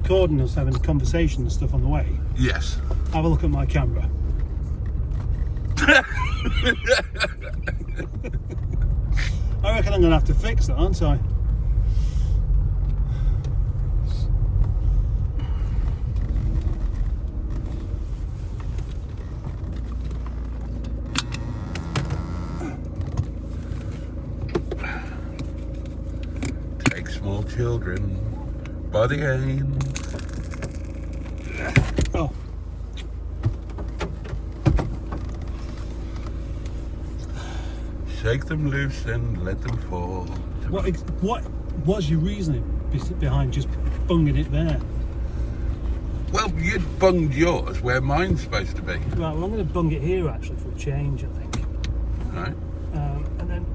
Recording us having a conversation and stuff on the way. Yes. Have a look at my camera. I reckon I'm going to have to fix that, aren't I? Take small children by the hand. Oh. Shake them loose and let them fall. What was your reasoning behind just bunging it there? Well, you'd bunged yours where mine's supposed to be. Right, well, I'm going to bung it here actually for a change, I think. Right. And then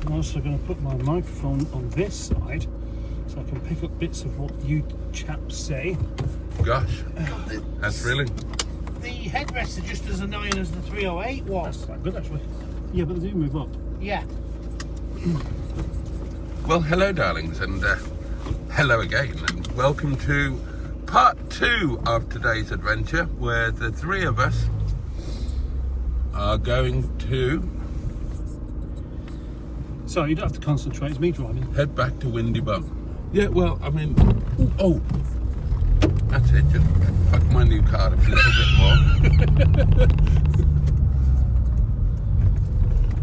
I'm also going to put my microphone on this side so I can pick up bits of what you chaps say. Gosh, that's really... The headrests are just as annoying as the 308 was. That's quite good actually. Yeah, but they do move up. Yeah. Well, hello, darlings, and hello again, and welcome to part 2 of today's adventure, where the three of us are going to Sorry, you don't have to concentrate, it's me driving. head back to Windy Bum. Yeah, well, I mean, oh, that's it, just fuck my new car up a little bit more.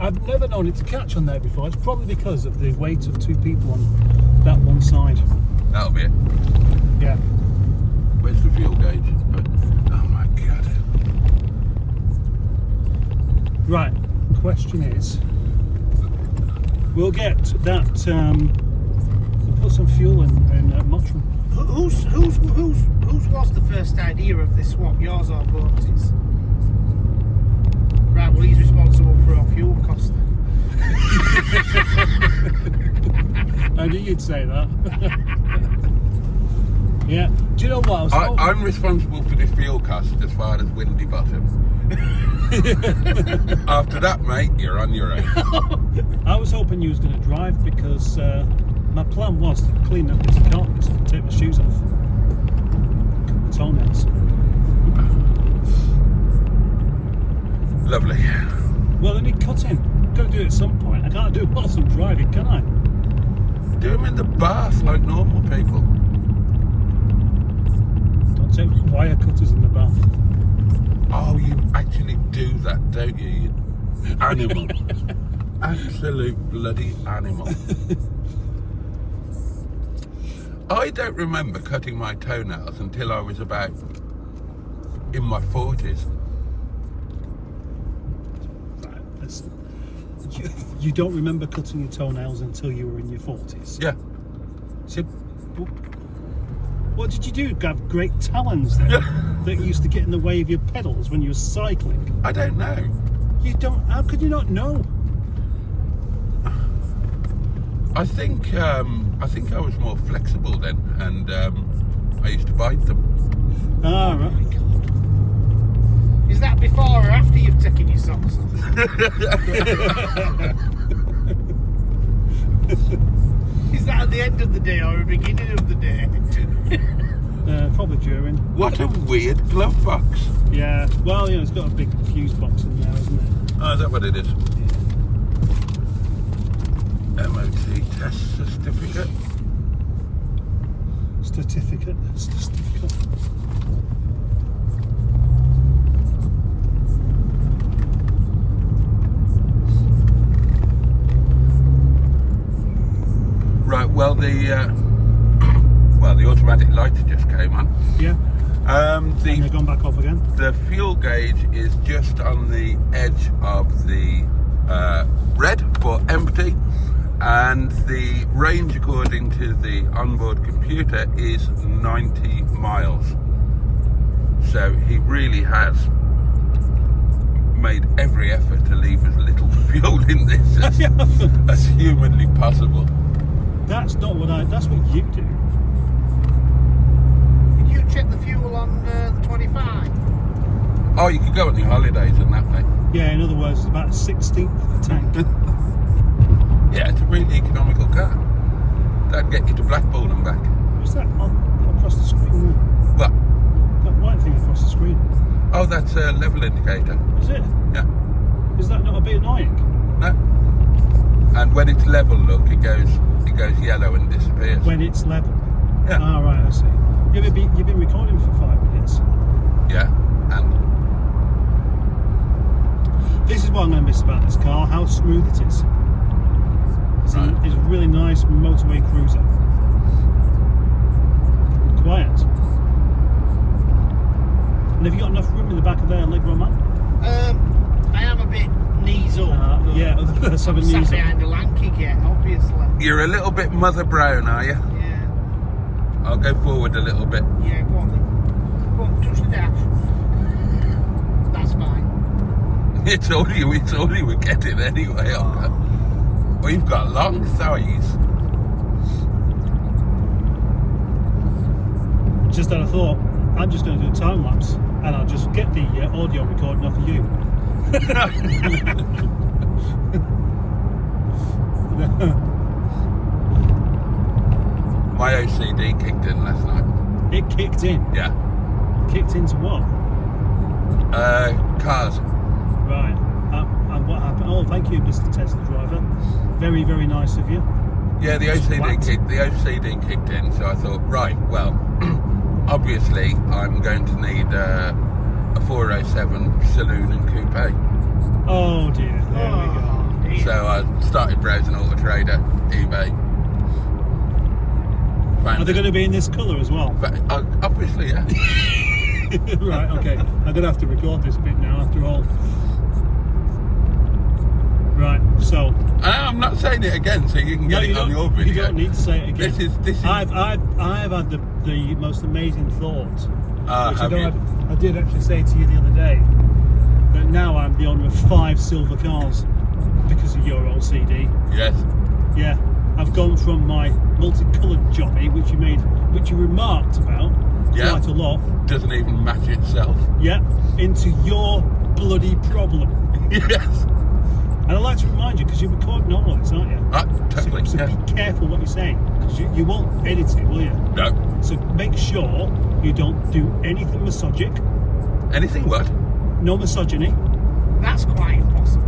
I've never known it to catch on there before. It's probably because of the weight of two people on that one side. That'll be it. Yeah. Where's the fuel gauge? Oh my god. Right, question is, we'll get that, we'll put some fuel in Mottram. Whose was the first idea of this swap? Yours or Boaty's? Right, well, he's responsible for our fuel cost then. I knew you'd say that. Yeah. Do you know what? I'm responsible for the fuel cost as far as Windy Bottom. After that, mate, you're on your own. I was hoping you was going to drive because my plan was to clean up this carpet and take my shoes off. Cut my toenails. Lovely. Well, they need cutting. Got to do it at some point. I can't do it whilst I'm driving, can I? Do them in the bath like normal people. Don't take wire cutters in the bath. Oh, you actually do that, don't you? You animal. Absolute bloody animal. I don't remember cutting my toenails until I was about in my 40s. You don't remember cutting your toenails until you were in your 40s? Yeah. So, what did you do? Have great talons then that used to get in the way of your pedals when you were cycling? I don't know. You don't. How could you not know? I think I was more flexible then, and I used to bite them. Ah, right. Is that before or after you've taken your socks off? Is that at the end of the day or the beginning of the day? Probably during. What a weird glove box. Yeah. Well, it's got a big fuse box in there, isn't it? Oh, is that what it is? MOT test certificate. Certificate. Right. Well, the automatic lights just came on. Yeah. And The they've gone back off again. the fuel gauge is just on the edge of the red for empty, and the range according to the onboard computer is 90 miles. So he really has made every effort to leave as little fuel in this as humanly possible. That's not what that's what you do. Did you check the fuel on the 25? Oh, you could go on the holidays and that, mate. Yeah, in other words, it's about a 16th of the tank. Yeah, it's a really economical car. That'd get you to Blackpool and back. What's that on across the screen? What? That white thing across the screen. Oh, that's a level indicator. Is it? Yeah. Is that not a bit annoying? No. And when it's level, look, it goes yellow and disappears. When it's level. Yeah. Ah, right, I see. You've been recording for 5 minutes. Yeah. And This is what I'm going to miss about this car, how smooth it is. It's a really nice motorway cruiser. Quiet. And have you got enough room in the back of the Allegroman? I am a bit knees up. but Yeah, let's have a I'm sat knees up. behind the lanky kit, obviously. you're a little bit Mother Brown, are you? Yeah. I'll go forward a little bit. Yeah, go on then. Go on, touch the dash. That's fine. It's all you were getting anyway. We've got long thighs. Just had a thought, I'm just going to do a time lapse and I'll just get the audio recording off of you. My OCD kicked in last night. It kicked in. Yeah. Kicked into what? Cars. Right. And what happened? Oh, thank you, Mr. Tesla driver. Very, very nice of you. Yeah, the OCD kicked in, so I thought, right, well, obviously I'm going to need a 407 saloon and coupe. Oh dear. There we go. Dear. So I started browsing Auto Trader, eBay. Are they going to be in this colour as well? Obviously, yeah. Right, okay. I'm going to have to record this bit now after all. Right, so... I'm not saying it again, so you can get it on your video. You don't need to say it again. This is. I've had the most amazing thought, which Have you? I did actually say to you the other day, that now I'm the owner of 5 silver cars because of your OCD. Yes. Yeah, I've gone from my multicoloured jockey, which you remarked about Yeah. quite a lot. Doesn't even match itself. Yeah, into your bloody problem. Yes. And I'd like to remind you, because you're recording all of this, aren't you? Totally. So Yeah. be careful what you're saying, because you won't edit it, will you? No. So make sure you don't do anything misogyc. Anything what? No misogyny. That's quite impossible.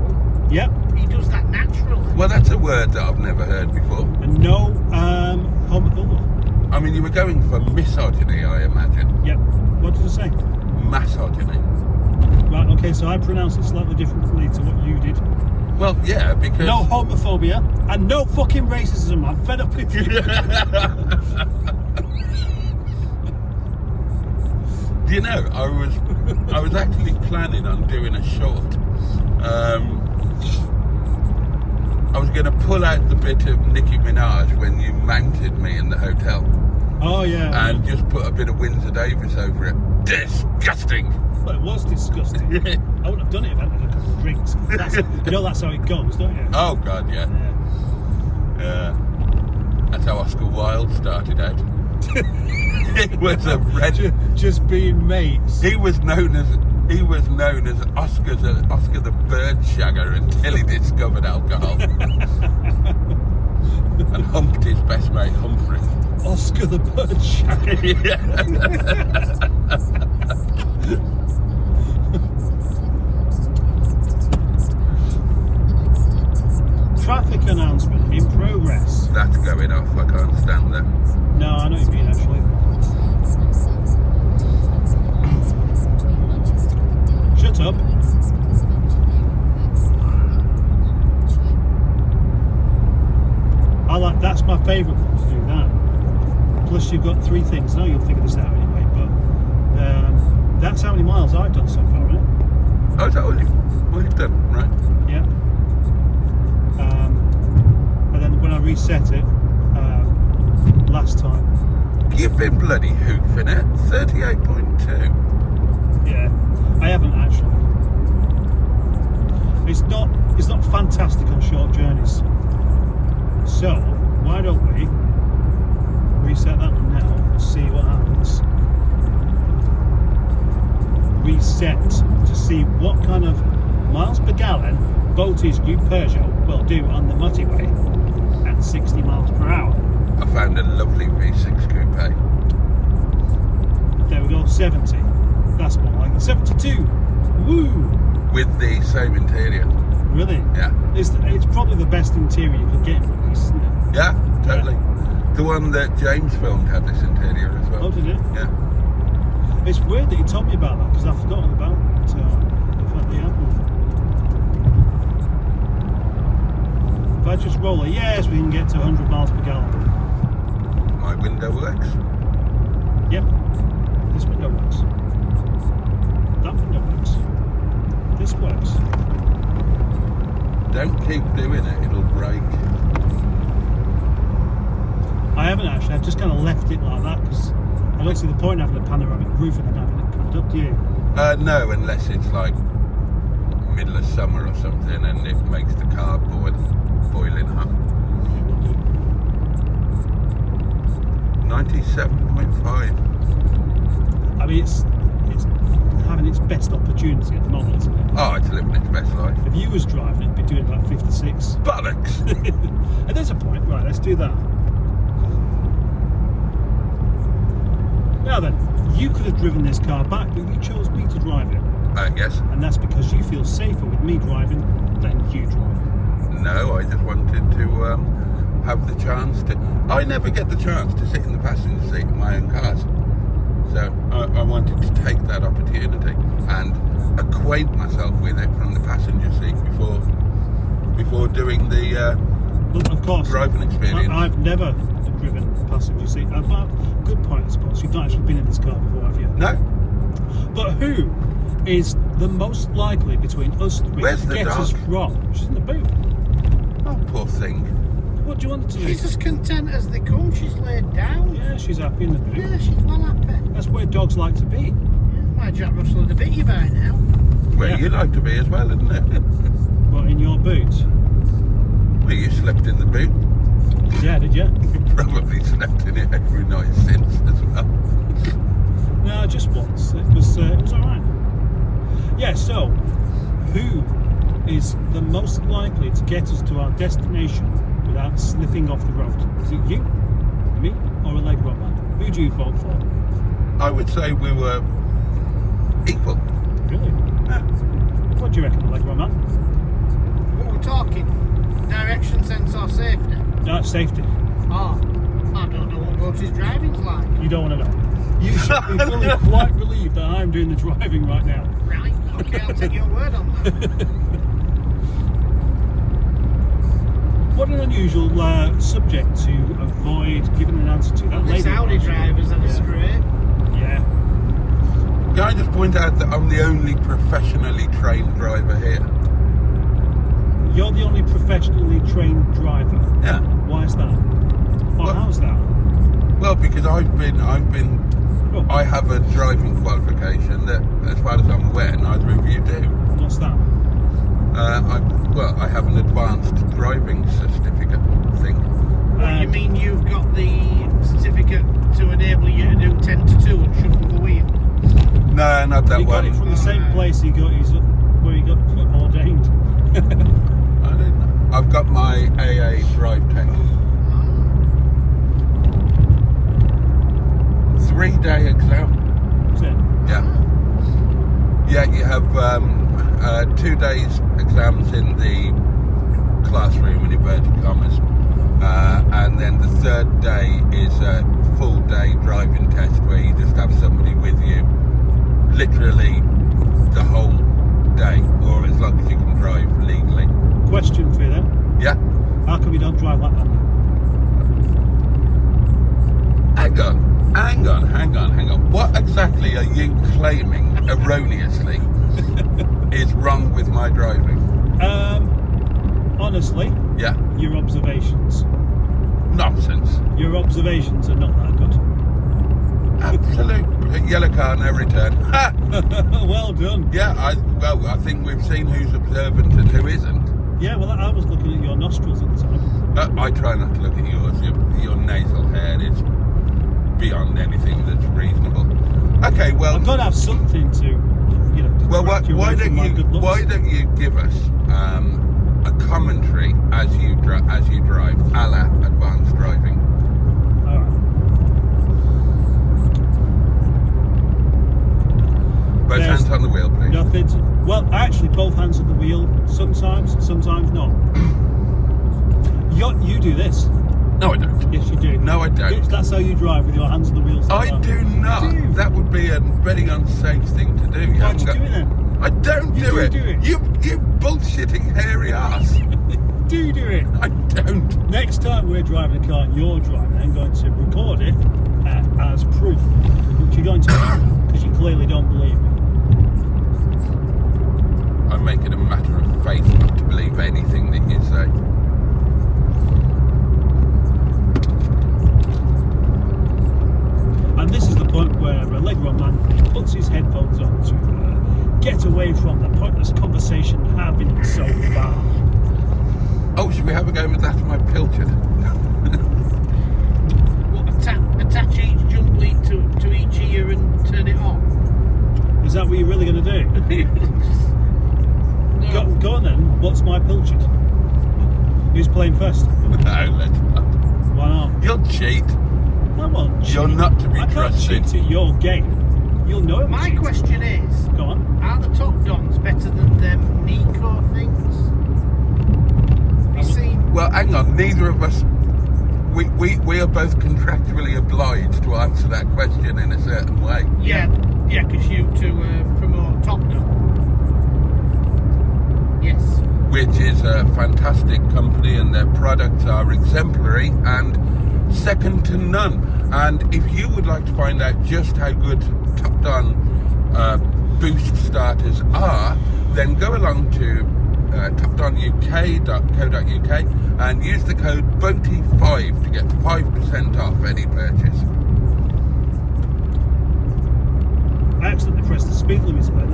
Yep. He does that naturally. Well, that's a word that I've never heard before. And no I mean, you were going for misogyny, I imagine. Yep. What did I say? Misogyny. Right, okay, so I pronounce it slightly differently to what you did. Well, yeah, because... No homophobia and no fucking racism. I'm fed up with you. Do you know, I was actually planning on doing a short. I was going to pull out the bit of Nicki Minaj when you mounted me in the hotel Oh, yeah. and just put a bit of Windsor Davis over it. Disgusting! Well, it was disgusting. I wouldn't have done it if I hadn't had a couple of drinks. That's how it goes, don't you? Oh, God, yeah. Yeah. That's how Oscar Wilde started out. It was a red... Just being mates. He was known as Oscar the bird shagger until he discovered alcohol and humped his best mate Humphrey. Oscar the bird shagger. Traffic announcement in progress. That's going off. I can't stand that. No, I know what you mean actually. Shut up. That's my favourite one to do that. Plus you've got 3 things. No, you'll figure this out anyway, but that's how many miles I've done so far, isn't it? Oh, is that all you've done? Right. Yeah. And then when I reset it last time, You've been bloody hoofing it. 38.2. yeah, I haven't actually. It's not fantastic on short journeys. So why don't we reset that one now and see what happens? Reset to see what kind of miles per gallon Boaty's new Peugeot will do on the motorway at 60 miles per hour. I found a lovely V6 coupe. There we go, 70. That's more like it. 72. Woo! With the same interior. Really? Yeah. It's probably the best interior you could get from this, isn't it? Yeah, totally. The one that James filmed had this interior as well. Oh, did it? Yeah. It's weird that you told me about that because I've forgotten about the fact that you had one. If I just roll it, yes, we can get to 100 miles per gallon. My window works. Yep. This window works. That window works. This works. Don't keep doing it, it'll break. I haven't actually, I've just kind of left it like that because I don't see the point in having a panoramic roof and then having it covered up, do you? No, unless it's like middle of summer or something and it makes the car boiling hot. 97.5. I mean, it's having its best opportunity at the moment, isn't it? Oh, it's living its best life. If you was driving, it'd be doing about 56. Bollocks! And there's a point, right, let's do that. Now then, you could have driven this car back, but you chose me to drive it. Yes. And that's because you feel safer with me driving than you driving. No, I just wanted to have the chance to... I never get the chance to sit in the passenger seat of my own cars. So I wanted to take that opportunity and acquaint myself with it from the passenger seat before doing the Look, of course, driving experience. I've never driven passenger seat. But good point, I suppose. You've not actually been in this car before, have you? No. But who is the most likely between us three Where's to the get dog? us from? She's in the boot. Oh, poor thing. What do you want her to do? She's as content as they come. She's laid down. Yeah, she's happy in the boot. Yeah, she's well happy. That's where dogs like to be. Yeah, my Jack Russell would have bit you by now. Where Yeah. you like to be as well, isn't it? Well, in your boot. Well, you slept in the boot. Yeah, did you? You probably slept in it every night since as well. No, just once. It was all right. Yeah. So, who is the most likely to get us to our destination without slipping off the road? Is it you, me, or Allegroman? Who do you vote for? I would say we were equal. Really? Yeah. What do you reckon, Allegroman? What are we talking? Direction sense or safety? No, safety. Oh, I don't know what Boaty's driving's like. You don't want to know. You should be fully quite relieved that I'm doing the driving right now. Right, okay, I'll take your word on that. What an unusual subject to avoid giving an answer to. That The lady Saudi was- drivers are straight. Yeah. Can I just point out that I'm the only professionally trained driver here? You're the only professionally trained driver. Yeah. Why is that? Or Well- how's that? Well, because I have a driving qualification that, as far as I'm aware, neither of you do. What's that? I have an advanced driving certificate thing. What, you And- mean you've got the certificate to enable you to do 10 to 2 and shuffle the wheel? No, not that He got one. it from the same place where he got ordained. I don't know. I've got my AA drive tech. 3-day exam. Is it? Yeah. Yeah, you have 2 days exams in the classroom in inverted commas, and then the third day is a full day driving test where you just have somebody with you literally the whole day, or as long as you can drive legally. Question for you then. Yeah. How come you don't drive like that? Hang on. What exactly are you claiming erroneously is wrong with my driving? Honestly, Yeah. your observations. Nonsense. Your observations are not that good. Absolute yellow car, no return. Ha! Well done. Yeah, I think we've seen who's observant and who isn't. Yeah, well, I was looking at your nostrils at the time. I try not to look at yours. Your nasal hair is beyond anything that's reasonable. Okay, well, I've got to have something to, well, distract you why away from my good looks. don't you give us a commentary as you drive, a la advanced driving? Well, actually, both hands on the wheel. Sometimes not. You do this. No, I don't. Yes, you do. No, I don't. That's how you drive, with your hands on the wheels. I do not. You do. That would be a very unsafe thing to do. Why'd you do it then? I don't You do it. do it. You bullshitting hairy ass. Do it. I don't. Next time we're driving a car and you're driving, I'm going to record it as proof, which you're going to do because you clearly don't believe me. I make it a matter of faith not to believe anything that you say. And this is the point where Allegroman man puts his headphones on to get away from the pointless conversation having so far. Oh, should we have a go with that? My pilchard. What, attach each jump lead to each ear and turn it on? Is that what you're really going to do? No. Go on then. What's my pilchard? Who's playing first? No, let's not. Why not? You'll cheat. I won't cheat. You're not to be I can't trusted. cheat at your game. You'll know it. My question is, Go on. are the top dons better than them Nico things? Have you seen? Well, hang on. Neither of us. We are both contractually obliged to answer that question in a certain way. Yeah, because you to promote Top Dog. Yes. Which is a fantastic company, and their products are exemplary and second to none. And if you would like to find out just how good Top Don boost starters are, then go along to topdonuk.co.uk and use the code Boaty5 to get 5% off any purchase. I accidentally pressed the speed limit then.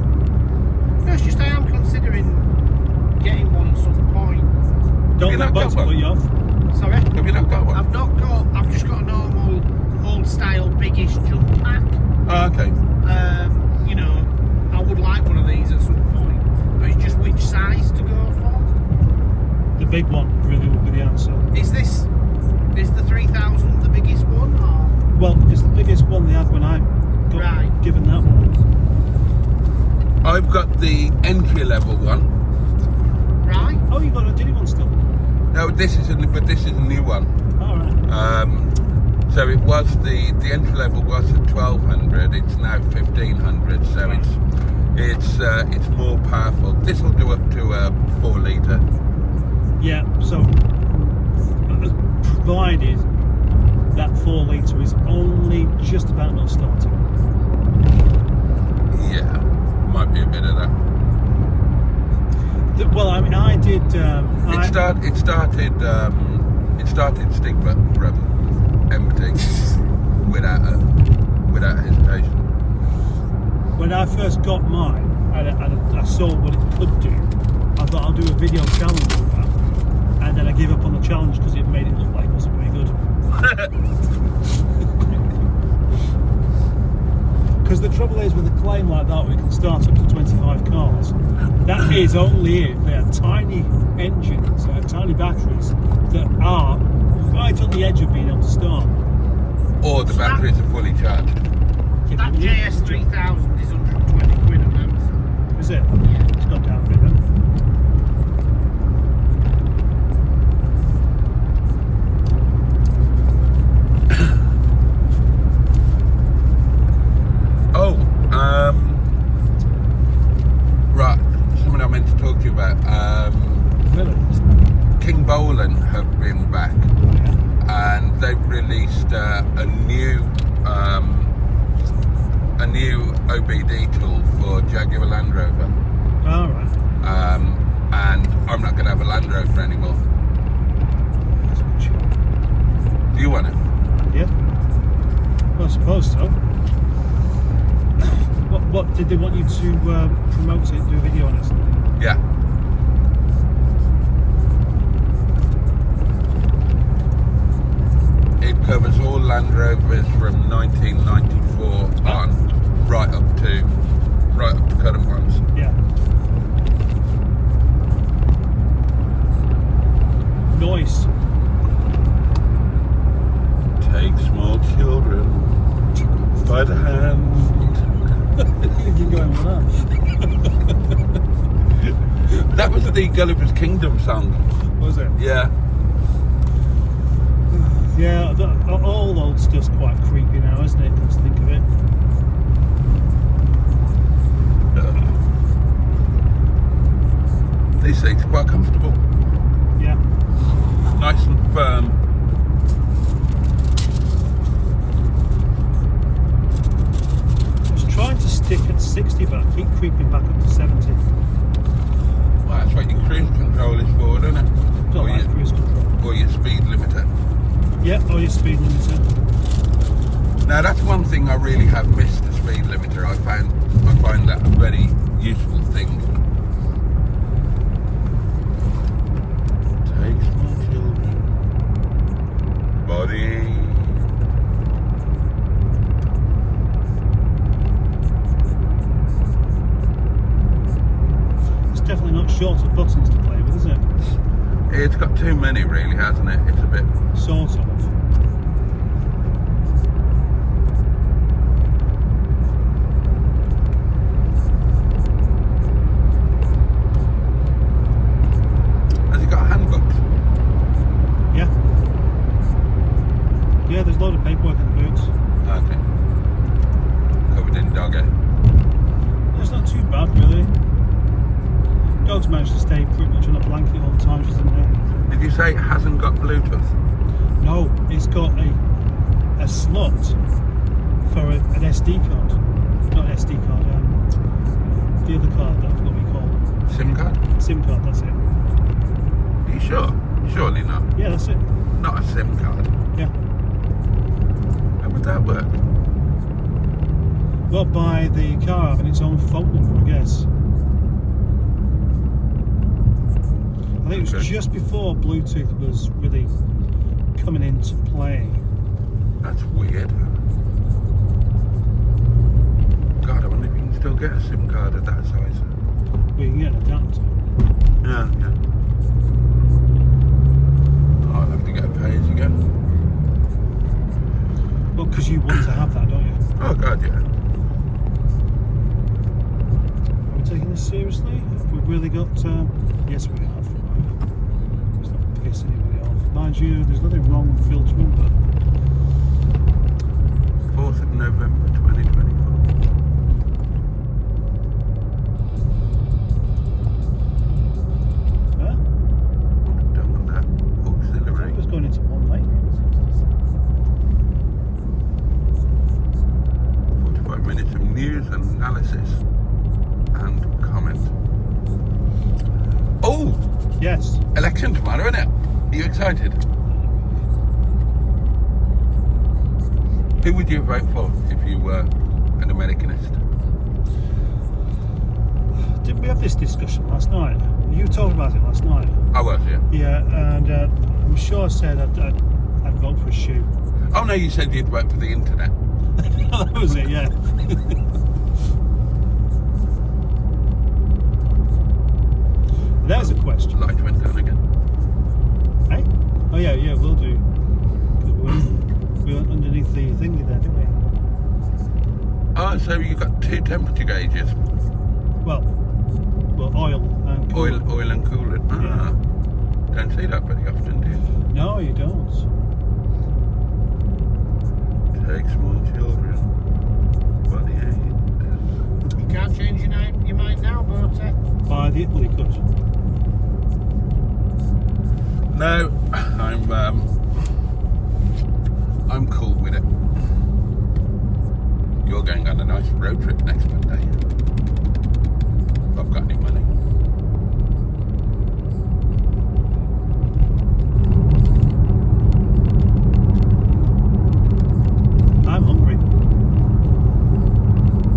No, it's just I am considering getting one at some point. Don't you let not boats got put one? you off. Sorry? Have you not got one? I've just got a normal old style biggish jump pack. Oh, okay. You know, I would like one of these at some point, but it's just which size to go for. The big one really would be the answer. Is the 3000 the biggest one, or? Well, it's the biggest one they had when I got Right. given that one. I've got the entry level one. Right? Oh, you got a Diddy one still? No, this is a new one. All right. So it was the entry level was at 1200. It's now 1500. So Right. it's more powerful. This will do up to a 4 litre. Yeah. So, provided that 4 litre is only just about not starting. Yeah, might be a bit of that. Well, I mean, I did. It started stick button from empty without hesitation. When I first got mine, I saw what it could do. I thought I'll do a video challenge with that, and then I gave up on the challenge because it made it look like it wasn't very good. Because the trouble is with a claim like that, we can start up to 25 cars. That is only if they are tiny engines, tiny batteries that are right on the edge of being able to start. Or the batteries are fully charged. That JS3000 is 120 quid on Amazon. Is it? Yeah. It's not down for it then. Right, something I meant to talk to you about. Really? King Bolin have been back, and they've released a new OBD tool for Jaguar Land Rover. All right. And I'm not going to have a Land Rover anymore. That's good shit. Do you want it? Yeah. Well, I suppose so. What did they want you to promote it, do a video on it? Yeah. It covers all Land Rovers from 1994 on, right up to current ones. Yeah. Nice. Take small children by the hand. You're going with that. That was the Gulliver's Kingdom song. Was it? Yeah. Yeah, all old stuff's quite creepy now, isn't it? Come to think of it. These seats are quite comfortable. Yeah. Nice and firm. I was trying to stick at 60, but I keep creeping back up to 70. Well, that's what your cruise control is for, isn't it? Don't Or like your, cruise control. or your speed limiter. Yeah, or your speed limiter. Now that's one thing I really have missed, the speed limiter. I find that a very useful thing. Take small children. Boaty. It's definitely not short of buttons to play with, is it? It's got too many really, hasn't it? It's a bit... Sort of. Has it got handbooks? Yeah. Yeah, there's a load of paperwork in the boots. Okay. Covered in doggo. It's not too bad, really. Dog's managed to stay pretty much on a blanket all the time, isn't it? Did you say it hasn't got Bluetooth? No, it's got a slot for an SD card. Not an SD card, the other card that I forgot what you call it. SIM card? SIM card, that's it. Are you sure? Surely not. Yeah, that's it. Not a SIM card. Yeah. How would that work? Well, by the car having its own phone number, I guess. I think it was Okay. just before Bluetooth was really coming into play. That's weird. God, I wonder if you can still get a SIM card at that size. We can get an adapter. Yeah, yeah. Oh, I'll have to get a pay as you go. Well, because you want to have that, don't you? Oh, God, yeah. Are we taking this seriously? Have we really got... yes, we have. Let's not piss anybody off. Mind you, there's nothing wrong with filtering, but... 4th of November 2024. Huh? Done on that auxiliary. It was going into one lane. 45 minutes of news and analysis and comment. Oh! Yes. Election tomorrow, isn't it? Are you excited? Who would you vote for if you were an Americanist? Didn't we have this discussion last night? You were talking about it last night. I was, yeah. Yeah, and I'm sure I said I'd vote for a shoe. Oh no, you said you'd vote for the internet. That was it, yeah. There's a question. Light went down again. Hey? Oh yeah, we'll do. 'Cause we went underneath the thingy there, didn't we? Oh, so you got two temperature gauges. Well, oil and coolant. Oil and coolant. Ah. Don't see that very often, do you? No, you don't. Take small children. What the end? You can't change your mind now, Boaty. Well, you could. No, I'm cool with it. You're going on a nice road trip next Monday. If I've got any money. I'm hungry.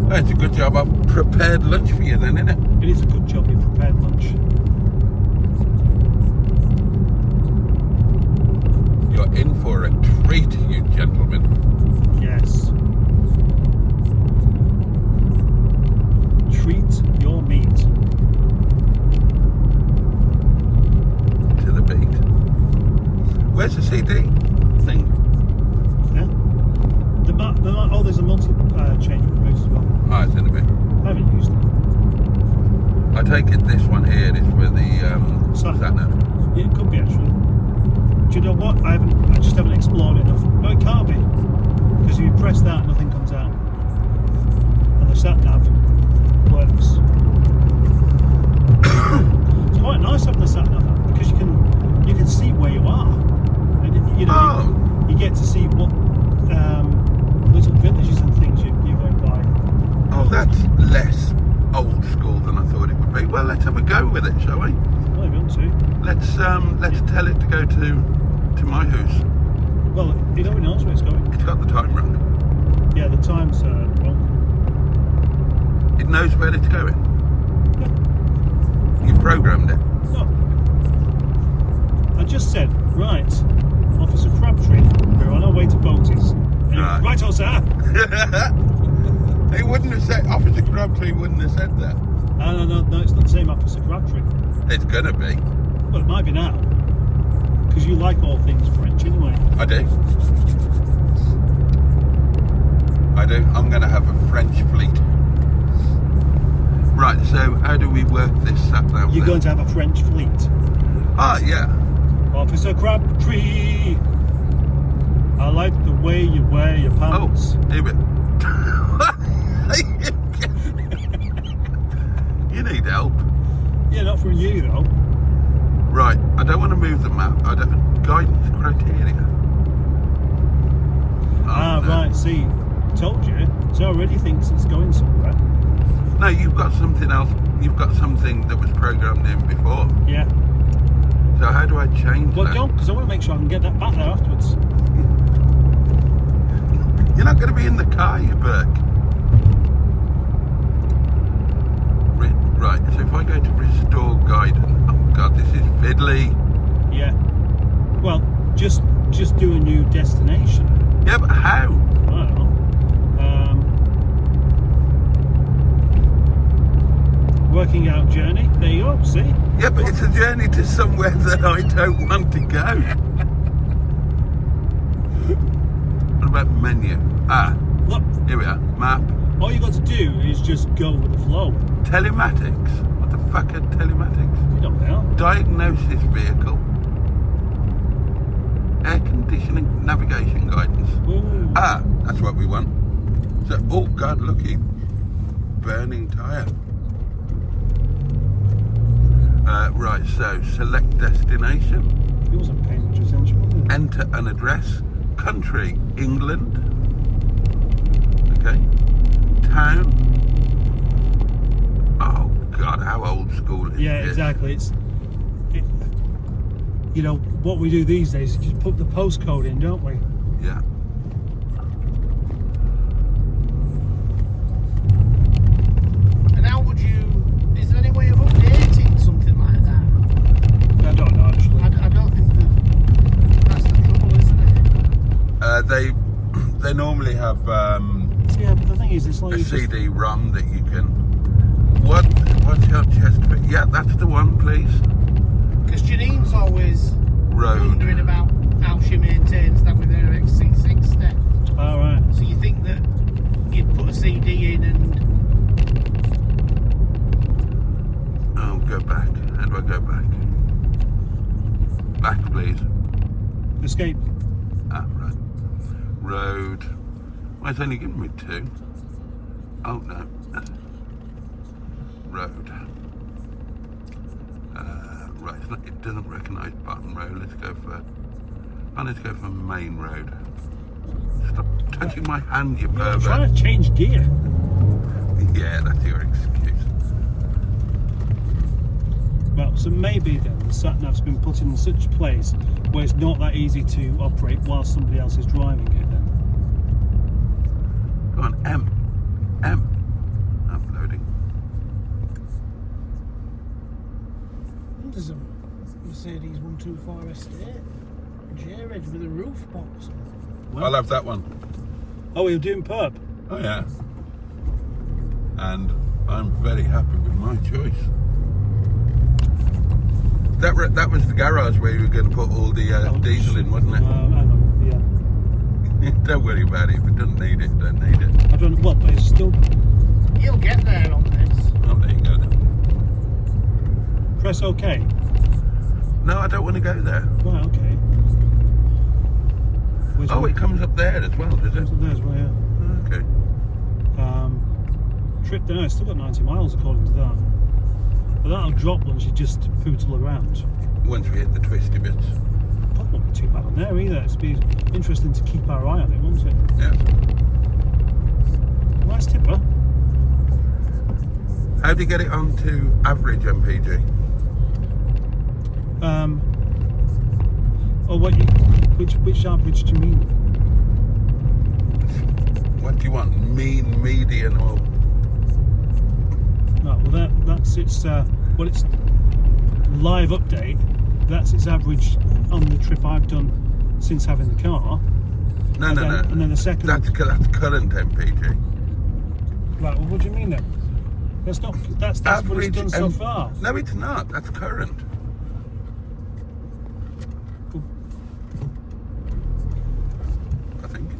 Well, it's a good job I've prepared lunch for you then, isn't it? It is a good job you prepared lunch. You're in for a treat, you gentlemen. Yes. Treat your meat. To the beat. Where's the CD thing? Yeah. There's a multi change with the boots as well. Oh, it's in a bit. I haven't used it. I take it this one here is for the sat nav. Yeah, it could be actually. Do you know what? I just haven't explored it enough. No, it can't be. Because if you press that, nothing comes out. And the sat nav works. It's quite nice having the sat nav app because you can see where you are. And you know, you get to see what little villages and things you're going by. Oh, that's less old school than I thought it would be. Well, let's have a go with it, shall we? Well, if you want to. Let's tell it to go to my house. Well, it already knows where it's going. It's got the time wrong. Yeah, the time's wrong. It knows where it's going. Yeah. You programmed it. No. I just said, right, Officer Crabtree, we're on our way to Boaty's. Right, oh, sir. He wouldn't have said, Officer Crabtree wouldn't have said that. No, it's not the same Officer Crabtree. It's gonna be. Well, it might be now. Because you like all things French anyway. I do. I'm gonna have a French fleet. Right, so how do we work this sat nav? You're going to have a French fleet. Ah, yeah. Officer Crabtree, I like the way you wear your pants. Oh, here we You need help. Yeah, not from you though. Right, I don't want to move the map. Guidance criteria. Oh, no. Right, see, told you. So already thinks it's going somewhere. No, you've got something else. You've got something that was programmed in before. Yeah. So how do I change Well, that? don't, because I want to make sure I can get that back there afterwards. You're not going to be in the car, you Burke. Right, so if I go to restore guidance, oh god, this is fiddly. Yeah. Well, just do a new destination. Yeah, but how? I don't know. Working out journey. There you go. See? Yeah, but it's a journey to somewhere that I don't want to go. What about menu? Look, Here we are. Map. all you got to do is just go with the flow. Telematics. What the fuck are telematics? You don't know. Diagnosis vehicle. Air conditioning navigation guidance. Ooh. That's what we want. So, oh god, looky. Burning tyre. Right, so select destination. He wasn't paying much attention, was he? Enter an address. Country, England. Okay. Town. Oh god, how old school is Yeah, this? exactly. You know, what we do these days is just put the postcode in, don't we? Yeah. And how would you? Is there any way of updating something like that? I don't know actually. I don't think that's the trouble, isn't it? They normally have Yeah, but the thing is, it's like a you just, CD-ROM that you can. What's your chest? Yeah, that's the one, please. Because Janine's always Road. wondering about how she maintains that with her XC60. all right. So you think that you'd put a CD in and Oh, go back. How do I go back? Back, please. Escape. Right. Road. Well, it's only giving me 2. Oh, no. Road. Right, it doesn't recognise button road. Let's go for main road. Stop touching my hand, you I'm pervert. trying to change gear. Yeah, that's your excuse. Well, so maybe then the sat nav's been put in such a place where it's not that easy to operate while somebody else is driving it. Then. Go on, M. Uploading. there's a Mercedes 124 Estate, J-Reg with a roof box. Well, I'll have that one. Oh, you're doing pub? Oh yeah. And I'm very happy with my choice. That was the garage where you were going to put all the diesel in, wasn't it? I know, yeah. Don't worry about it. If it doesn't need it, don't need it. I don't know, well, but it's still... You'll get there on this. Oh, there you go then. press OK? No, I don't want to go there. Right, okay. Where's Oh, it comes up there as well, does it? comes up there as well, yeah. Okay. Trip there, it's still got 90 miles according to that. But that'll drop once you just pootle around. Once we hit the twisty bits. Probably won't be too bad on there either. It'd be interesting to keep our eye on it, won't it? Yeah. Nice tipper. How do you get it onto average MPG? Oh, which average do you mean? What do you want? Mean, median, or? No, well that's its it's live update. That's its average on the trip I've done since having the car. No. And then the second. That's current MPG. Right. Well, what do you mean then? That's not. That's what it's done so far. No, it's not. That's current. I think.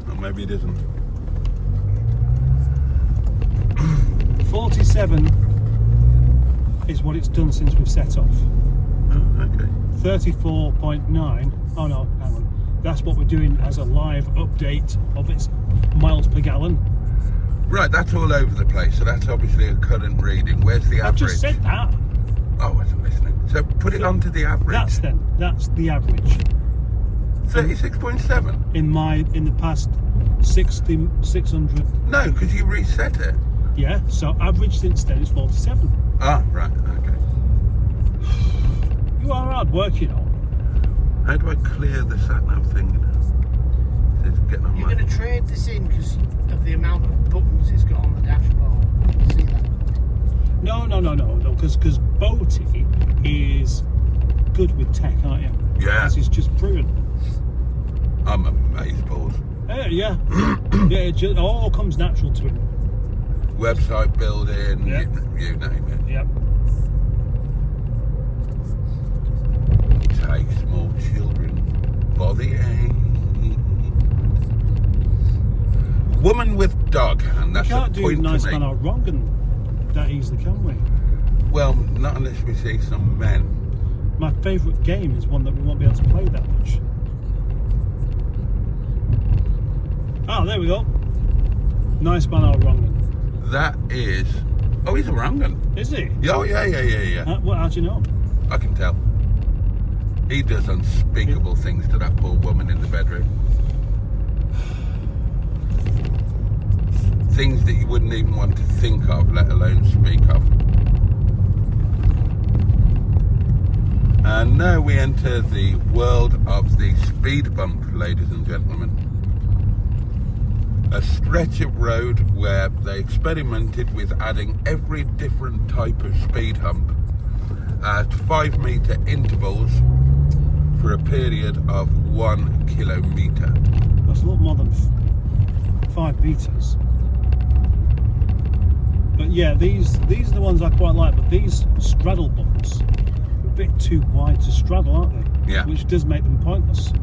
Or maybe it isn't. 47 is what it's done since we've set off. Oh, okay. 34.9. Oh no, hang on. That's what we're doing as a live update of its miles per gallon. Right, that's all over the place. So that's obviously a current reading. Where's the average? I've just said that. Oh, I wasn't listening. So put it onto the average. That's the average. 36.7. In the past 600. No, because you reset it. Yeah, so average since then is 47. Ah, right, okay. You are hard work, you know. How do I clear the sat-nav thing? It's getting on You're my... going to trade this in because of the amount of buttons it's got on the dashboard. See that? No, because Boaty is good with tech, aren't you? Yeah. As it's just proven. I'm amazed, balls. Yeah. It all comes natural to him. Website building, Yeah. you name it. Yep. Take small children by the hand. Woman with dog, and that's We can't the do point nice to man me. or wrong and that easily, can we? Well, not unless we see some men. My favourite game is one that we won't be able to play that much. Oh, there we go. Nice man or wrong. That is... Oh, he's a wrong one. Is he? Oh, yeah. How do you know? I can tell. He does unspeakable things to that poor woman in the bedroom. Things that you wouldn't even want to think of, let alone speak of. And now we enter the world of the speed bump, ladies and gentlemen. A stretch of road where they experimented with adding every different type of speed hump at 5 metre intervals for a period of 1 kilometre. That's a lot more than 5 metres. But yeah, these are the ones I quite like, but these straddle bumps are a bit too wide to straddle, aren't they? Yeah. Which does make them pointless.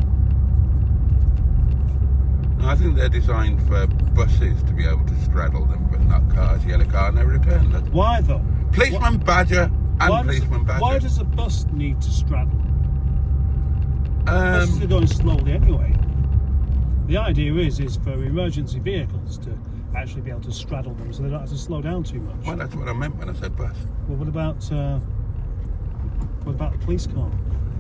I think they're designed for buses to be able to straddle them, but not cars. Yellow car, no return. Why though? Policeman Badger and Policeman Badger. Why does a bus need to straddle? Buses are going slowly anyway. The idea is for emergency vehicles to actually be able to straddle them so they don't have to slow down too much. Well, that's what I meant when I said bus. Well, what about the police car?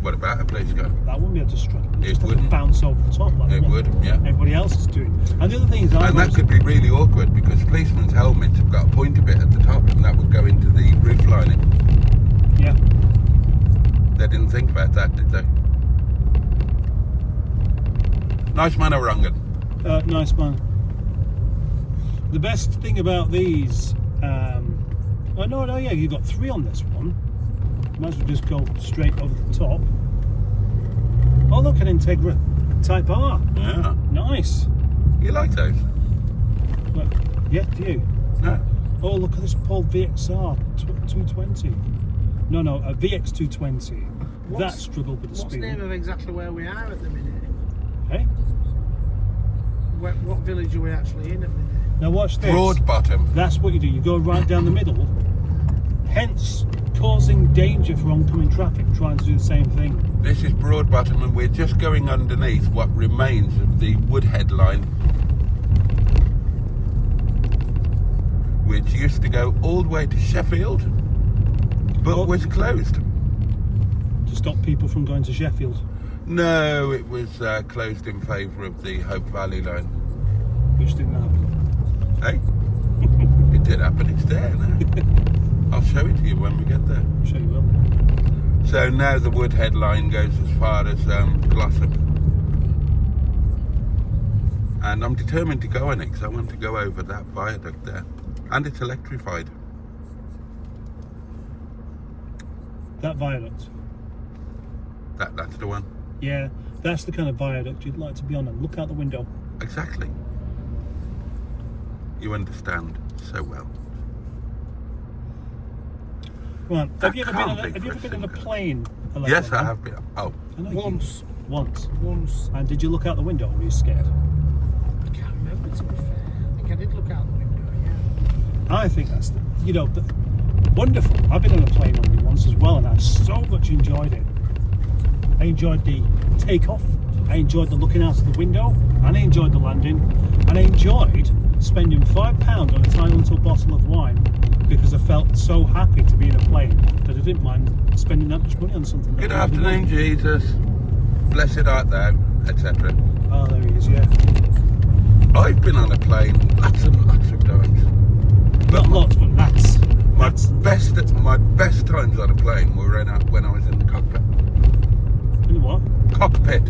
What about a police car? That wouldn't be able to straddle. It Just have to wouldn't. bounce over the top like It what would, yeah. everybody else is doing. And the other thing is, And that could be really awkward because policemen's helmets have got a pointy bit at the top and that would go into the roof lining. yeah. They didn't think about that, did they? Nice man or wrong un? Nice man. The best thing about these, you've got 3 on this one. Might as well just go straight over the top. Oh, look, an Integra Type R. Yeah. Nice. You like those? Look, yeah, do you? No. Oh, look at this Paul VXR 220. No, a VX 220. That struggled with the What's speed. the name of exactly where we are at the minute? Hey? What village are we actually in at the minute? Now watch this. Broad bottom. That's what you do. You go right down the middle, hence causing danger for oncoming traffic trying to do the same thing. This is Broadbottom, and we're just going underneath what remains of the Woodhead line, which used to go all the way to Sheffield, but was closed. To stop people from going to Sheffield. No, it was closed in favour of the Hope Valley line. Which didn't happen. Hey, it did happen. It's there now. I'll show it to you when we get there. I'm sure you will. So now the Woodhead line goes as far as Glossop. And I'm determined to go on it because I want to go over that viaduct there. And it's electrified. That viaduct. That's the one. Yeah, that's the kind of viaduct you'd like to be on and look out the window. Exactly. You understand so well. Right. Have you ever been on a single. plane? Yes, Allegroman? I have been. Oh, I know you- Once. Once. And did you look out the window or were you scared? I can't remember, to be fair. I think I did look out the window, yeah. I think that's wonderful. I've been on a plane only once as well, and I so much enjoyed it. I enjoyed the takeoff, I enjoyed the looking out of the window, and I enjoyed the landing, and I enjoyed spending £5 on a tiny little bottle of wine because I felt so happy to be in a plane that I didn't mind spending that much money on something. good that I really afternoon, wanted. Jesus. Blessed art thou, etc. Oh, there he is, yeah. I've been on a plane lots and lots of times. Not lots, but that's. My best times on a plane were when I was in the cockpit. In the what? Cockpit.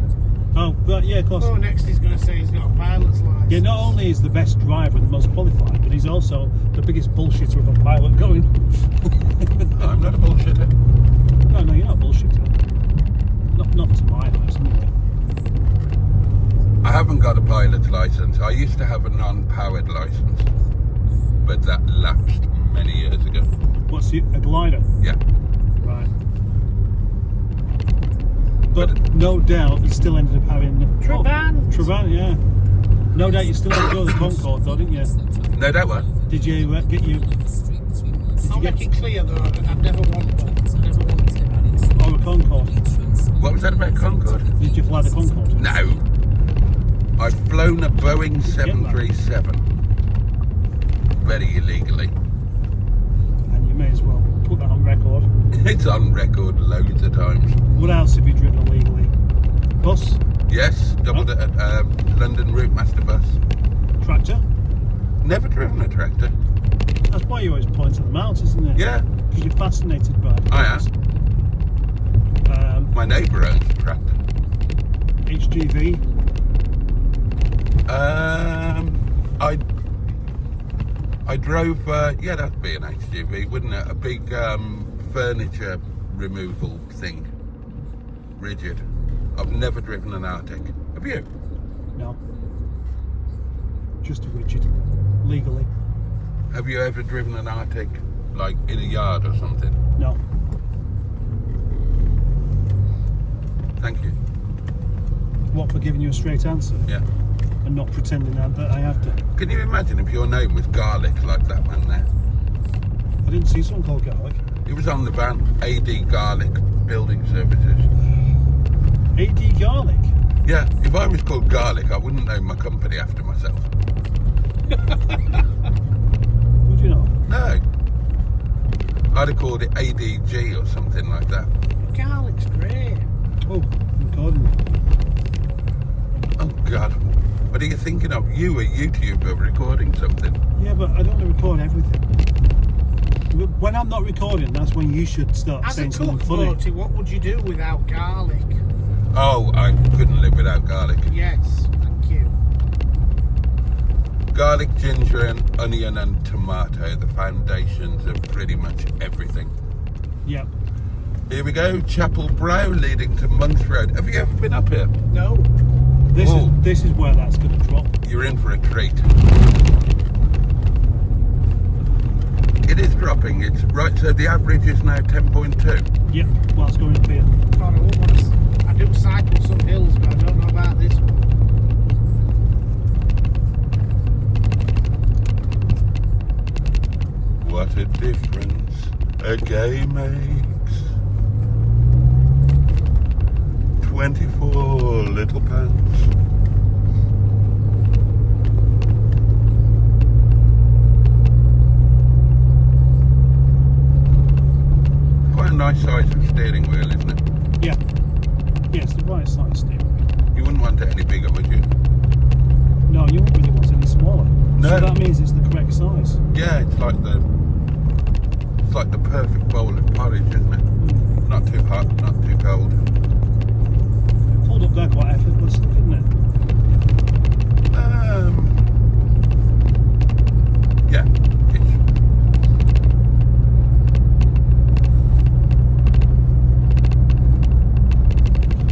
Oh, but yeah, of course. Oh, next he's going to say he's got a pilot's license. Yeah, not only is the best driver and the most qualified, but he's also the biggest bullshitter of a pilot going. I'm not a bullshitter. No, you're not bullshitting. Not to my eyes, anyway. I haven't got a pilot's license. I used to have a non-powered license, but that lapsed many years ago. What's a glider? Yeah. Right. But no doubt you still ended up having... Trabant, yeah. No doubt you still had to go to the Concorde though, didn't you? No, that one. Did you get you... I'll make it clear though, I've never wanted one. Never wanted it. Or a Concorde? What was that about Concorde? Did you fly the Concorde? No. I've flown a Boeing 737. Very illegally. And you may as well put that on record. It's on record loads of times. What else have you driven illegally? Bus? Yes, London Route Master Bus. Tractor? Never driven a tractor. That's why you always point to them out, isn't it? Yeah, Because you're fascinated by it. I am. My neighbour owns a tractor. HGV? I drove, yeah, that'd be an HGV, wouldn't it? A big furniture removal thing. Rigid. I've never driven an Arctic. Have you? No. Just a rigid. Legally. Have you ever driven an Arctic, like in a yard or something? No. Thank you. What, for giving you a straight answer? Yeah. And not pretending that I have to? Can you imagine if your name was Garlic like that one there? I didn't see someone called Garlic. It was on the van, AD Garlic Building Services. AD Garlic? Yeah, if I was called Garlic, I wouldn't name my company after myself. Would you not? No. I'd have called it ADG or something like that. Garlic's great. Oh, I'm recording. Oh, God. What are you thinking of? You, a YouTuber, recording something. Yeah, but I don't want to record everything. When I'm not recording, that's when you should start As a saying cook, something funny. Boaty, what would you do without garlic? Oh, I couldn't live without garlic. Yes, thank you. Garlic, ginger, and onion and tomato, the foundations of pretty much everything. Yep. Here we go, Chapel Brow leading to Month Road. Have you ever been up here? No. This is where that's going to drop. You're in for a treat. It is dropping. It's right, so the average is now 10.2. Yep. Well, it's going up here. God, I do cycle some hills, but I don't know about this one. What a difference A gay makes 24 little pants. Quite a nice size of steering wheel, isn't it? Yeah. Yeah, it's the right size steering wheel. You wouldn't want it any bigger, would you? No, you wouldn't really want it any smaller. No. So that means it's the correct size. Yeah, it's like the perfect bowl of porridge, isn't it? Not too hot, not too cold. It pulled up there quite effortlessly, didn't it? Yeah.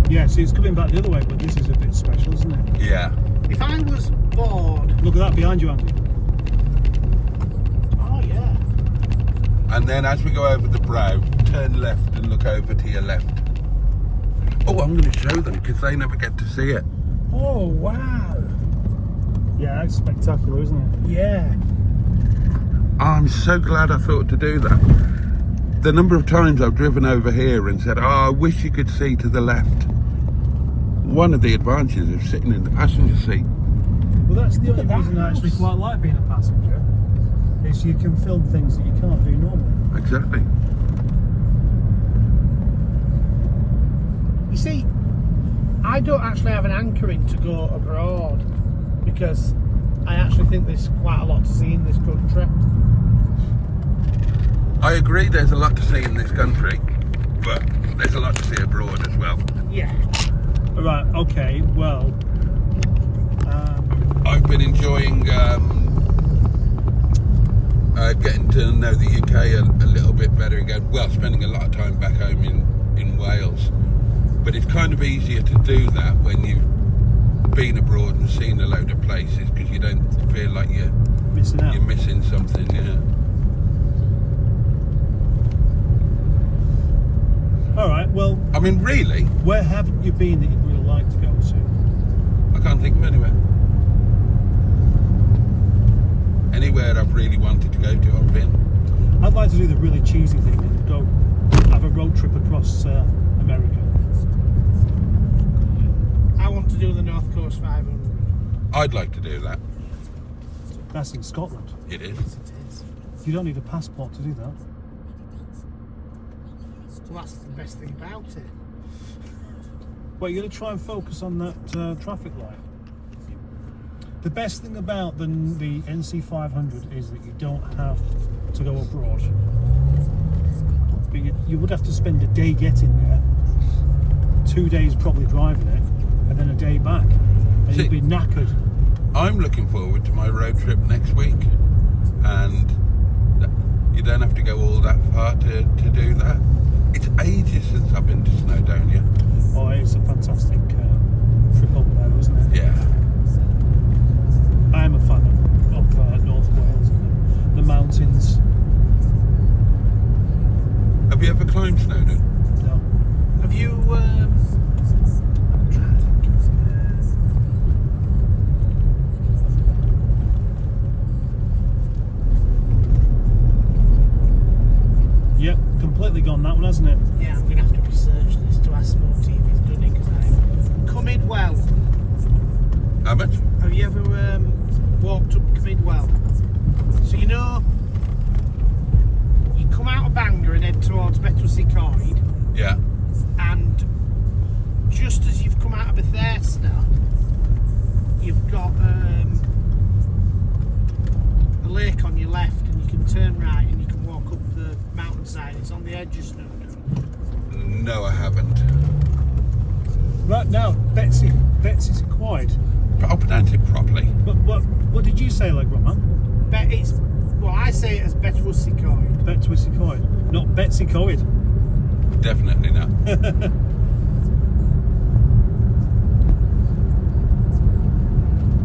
Yeah, see, it's coming back the other way, but this is a bit special, isn't it? Yeah. If I was bored... Look at that behind you, Andy. Oh, yeah. And then as we go over the brow, turn left and look over to your left. Oh, I'm going to show them because they never get to see it. Oh, wow. Yeah, it's spectacular, isn't it? Yeah. Oh, I'm so glad I thought to do that. The number of times I've driven over here and said, oh, I wish you could see to the left. One of the advantages of sitting in the passenger seat. Well, that's the only that reason I actually house. quite like being a passenger, is you can film things that you can't do normally. Exactly. You see, I don't actually have an anchoring to go abroad because I actually think there's quite a lot to see in this country. I agree there's a lot to see in this country, but there's a lot to see abroad as well. Yeah. Right, okay, well... I've been enjoying getting to know the UK a little bit better again. Well, spending a lot of time back home in Wales. But it's kind of easier to do that when you've been abroad and seen a load of places because you don't feel like you're missing out. You're missing something, yeah. Alright, well... I mean, really, where haven't you been that you'd really like to go to? I can't think of anywhere. Anywhere I've really wanted to go to, I've been. I'd like to do the really cheesy thing and go have a road trip across America. I want to do the North Coast 500. I'd like to do that. That's in Scotland. It is. Yes, it is. You don't need a passport to do that. Well, that's the best thing about it. Well, you're going to try and focus on that traffic light. The best thing about the NC 500 is that you don't have to go abroad. But you would have to spend a day getting there, 2 days probably driving it, and then a day back. And See, you'd be knackered. I'm looking forward to my road trip next week, and you don't have to go all that far to do that. It's ages since I've been to Snowdonia. Oh, it's a fantastic trip up there, isn't it? Yeah. I am a fan of North Wales and the mountains. Have you ever climbed Snowdon? No. Have you... I'm trying to think. Yep, completely gone that one, hasn't it? Yeah, I'm going to have to research this to ask Boaty if he's done it because I've come in well. How much? Have you ever walked up Comidwell? So you know, you come out of Bangor and head towards Betwsy Coed, Yeah. and just as you've come out of Bethesda, you've got a lake on your left, and you can turn right and you can walk up the mountainside. It's on the edge of Snowdon. No, I haven't. Right now, Betsy's quiet. But I'll pronounce it properly. But what did you say, Allegroman? I say it as Betwsy Coed. Betwsy Coed, not Betsy Coed. Definitely not.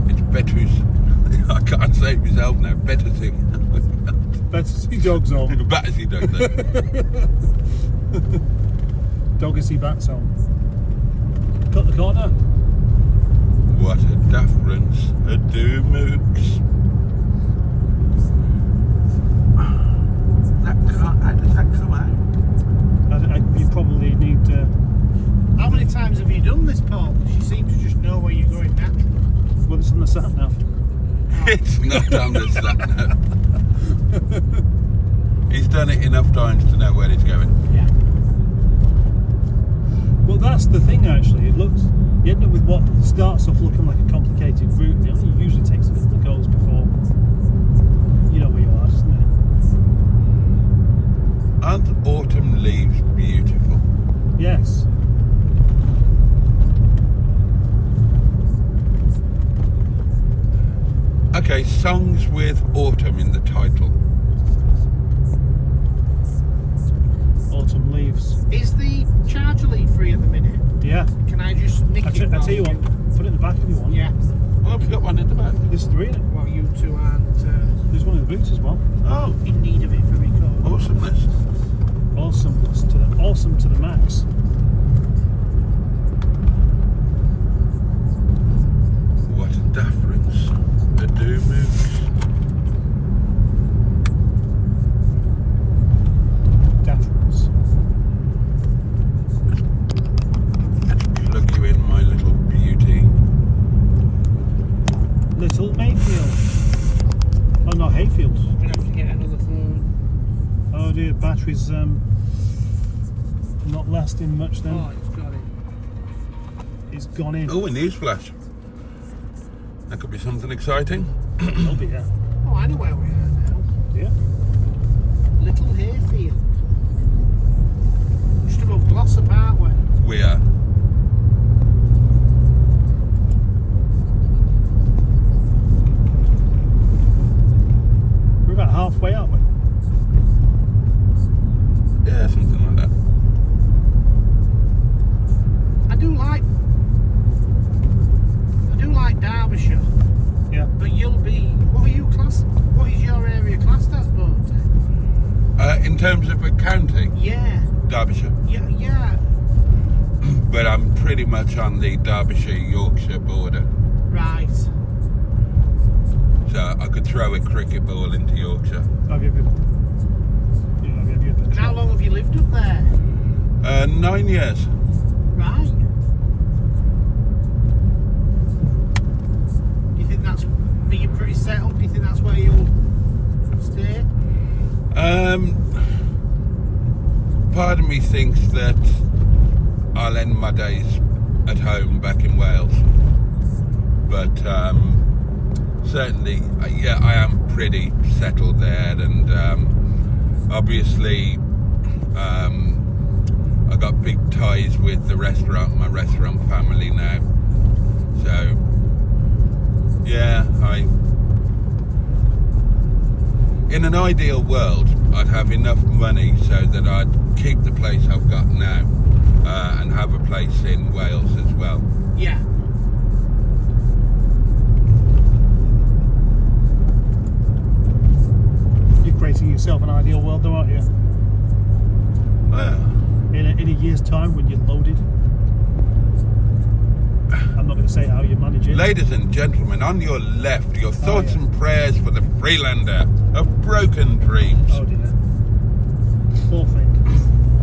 It's Betty's. I can't say it myself now. Betty. Betsy Dog's on. Battersea Dog. Doggacy Bats on. Cut the corner. What a difference a do mooks. That car, how does that car It's not on the sat nav. He's done it enough times to know where it's going. Yeah. Well, that's the thing actually. It looks, you end up with what starts off looking like a complicated route. It only usually takes a couple of goes before you know where you are, doesn't it? Aren't autumn leaves beautiful? Yes. Okay, songs with autumn in the title. Autumn leaves. Is the charger lead free at the minute? Yeah. Can I just nick I it? tell you what, put it in the back if you want. Yeah. Oh, we've got one in the back. There's three in it. Well, you two aren't There's one in the boots as well. Oh, in need of it for recording. awesomeness. Awesome to the max. What a difference. A do moves. Difference. Plug you in, my little beauty. Little Mayfield. Oh no, Hayfield. I'm gonna have to get another phone. Oh dear, battery's not lasting much then. Oh, it's got it. It's gone in. Oh, a newsflash. That could be something exciting. It'll be there. Oh, I know where we are now. Yeah. Little Hayfield. Just above Glossop, aren't we? We are. We're about halfway, aren't we? Yeah, something like that. I do like Derbyshire, Yeah. but you'll be. What is your area classed as, Boaty? In terms of accounting, Yeah. Derbyshire. Yeah. But I'm pretty much on the Derbyshire-Yorkshire border. Right. So I could throw a cricket ball into Yorkshire. Have you been? Yeah, have you been? And how long have you lived up there? 9 years. Right. Do you think that's? Are you pretty settled? Do you think that's where you'll stay? Part of me thinks that I'll end my days at home back in Wales. But certainly, yeah, I am pretty settled there, and obviously I got big ties with the restaurant, my restaurant family now. So yeah, in an ideal world, I'd have enough money so that I'd keep the place I've got now and have a place in Wales as well. Yeah. You're creating yourself an ideal world, though, aren't you? In a year's time, when you're loaded. I'm not going to say how you manage it. Ladies and gentlemen, on your left, your thoughts yeah. and prayers for the Freelander of broken dreams. Oh dear. Poor thing.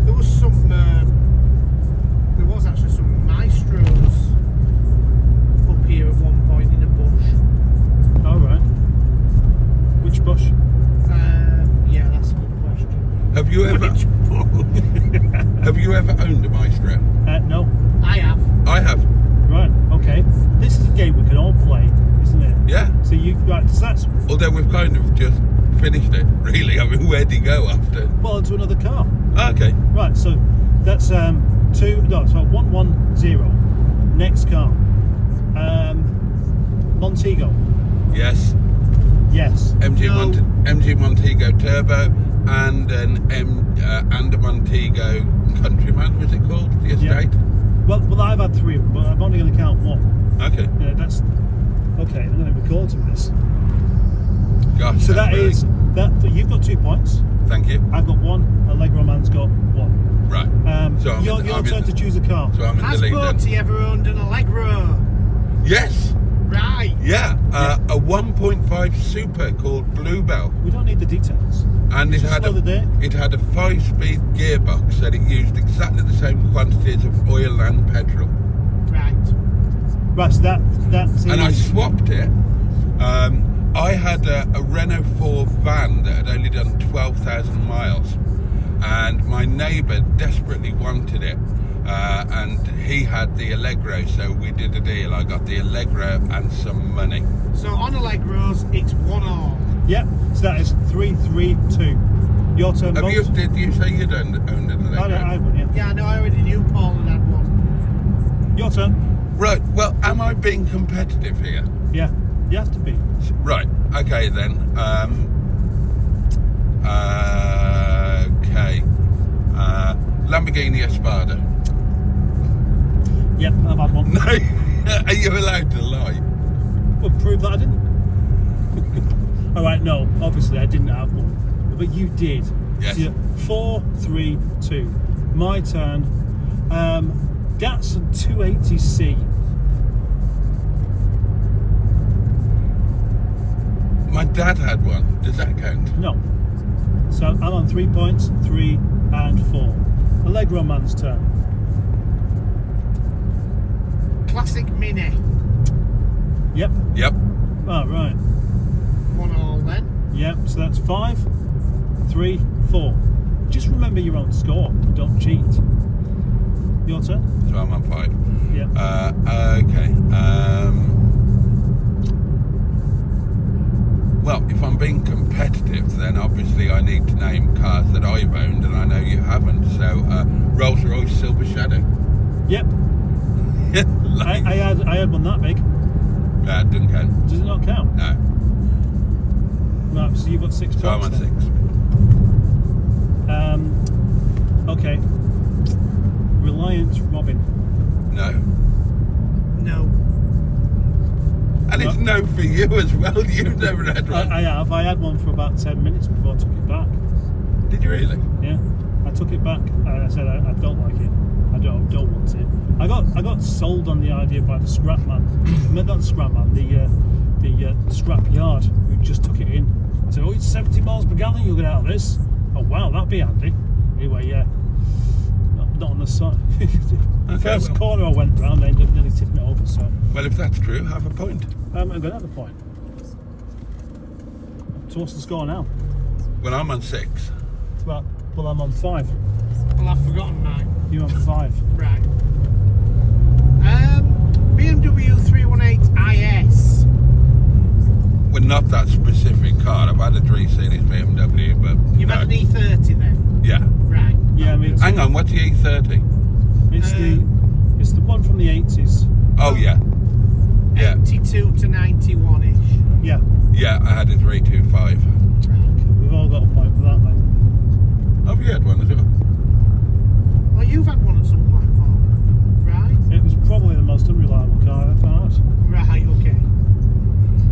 There was some. There was actually some maestros up here at one point in a bush. All right. Which bush? Yeah, that's a good question. Have you ever Which bush? have you ever owned a maestro? No. I have. I have. Right. Okay. This is a game we can all play, isn't it? Yeah. So you right? So that's Although we've kind of just finished it, really. I mean, where do you go after? well into another car. Okay. Right. So that's 110. Next car. Montego. Yes. Yes. MG Montego Turbo and and a Montego Countryman, was it called? The estate? Yeah. Well, I've had three of them, but I'm only going to count one. Okay. Yeah, that's okay. I'm going to record some of this. Gosh, So that's that brilliant. is that. You've got 2 points. Thank you. I've got one. Allegroman's got one. Right. So I'm your in- turn to choose a car. So I'm in Has the lead then. Boaty ever owned an Allegro? Yes. Right. Yeah. A 1.5 Super called Bluebell, We don't need the details. and it Just had slow the day. it had a 5-speed gearbox, and it used exactly the same quantities of oil and petrol. Right. Right. So that's And I swapped it I had a Renault 4 van that had only done 12,000 miles, and my neighbour desperately wanted it, and he had the Allegro, so we did a deal. I got the Allegro and some money. So on Allegros, it's 1-all. Yep, so that is 3-3-2. Your turn, Did Boat. you say you'd owned an Allegro? I would, yeah. Yeah, I know. I already knew Paul had had one. Your turn. Right, well, am I being competitive here? Yeah, you have to be. Right, okay then. Okay. Lamborghini Espada. Yep, I've had one. No, are you allowed to lie? Well, prove that I didn't. All right, no, obviously I didn't have one, but you did. Yes. So 4-3-2. My turn. Datsun 280C. My dad had one. Does that count? No. So I'm on 3 points, 3 and 4. Allegro man's turn. Classic Mini. Yep. Yep. Oh, right. 1-all then. Yep. So that's 5, 3, 4. Just remember your own score. Don't cheat. Your turn. So I'm on 5. Yep. Okay. Well, if I'm being competitive, then obviously I need to name cars that I've owned, and I know you haven't. So, Rolls-Royce Silver Shadow. Yep. Like, I had one that big. that didn't count. Does it not count? No. Right. So you've got 6 points. So I'm on then. 6. Okay. Reliant Robin. No. No. And it's no for you as well. You've never had one. I have. I had one for about 10 minutes before I took it back. Did you really? Yeah. I took it back. I said I don't like it. I don't want it. I got sold on the idea by the scrap man. Not the scrap man. The scrap yard who just took it in. I said, "Oh, it's 70 miles per gallon. You'll get out of this." Oh wow, that'd be handy. Anyway, yeah. Not on the side. First well. corner I went round, I ended up nearly tipping it over. So Well, if that's true, have a point. I'm going to have a point. So what's the score now? Well, I'm on 6. Well, I'm on 5. Well, I've forgotten mine. You're on 5. Right. BMW 318 IS. Well, not that specific car. I've had a 3 Series BMW, but You've no. had an E30 then? Yeah. Right. Yeah, I mean, Hang on, what's the E30? it's the one from the 80s. Oh yeah. Yeah. 82 to 91-ish. Yeah, Yeah, I had a 325. we've all got a point for that then. Have you had one as well? Well, you've had one at some point, Paul. Right? It was probably the most unreliable car I've had. Right, okay.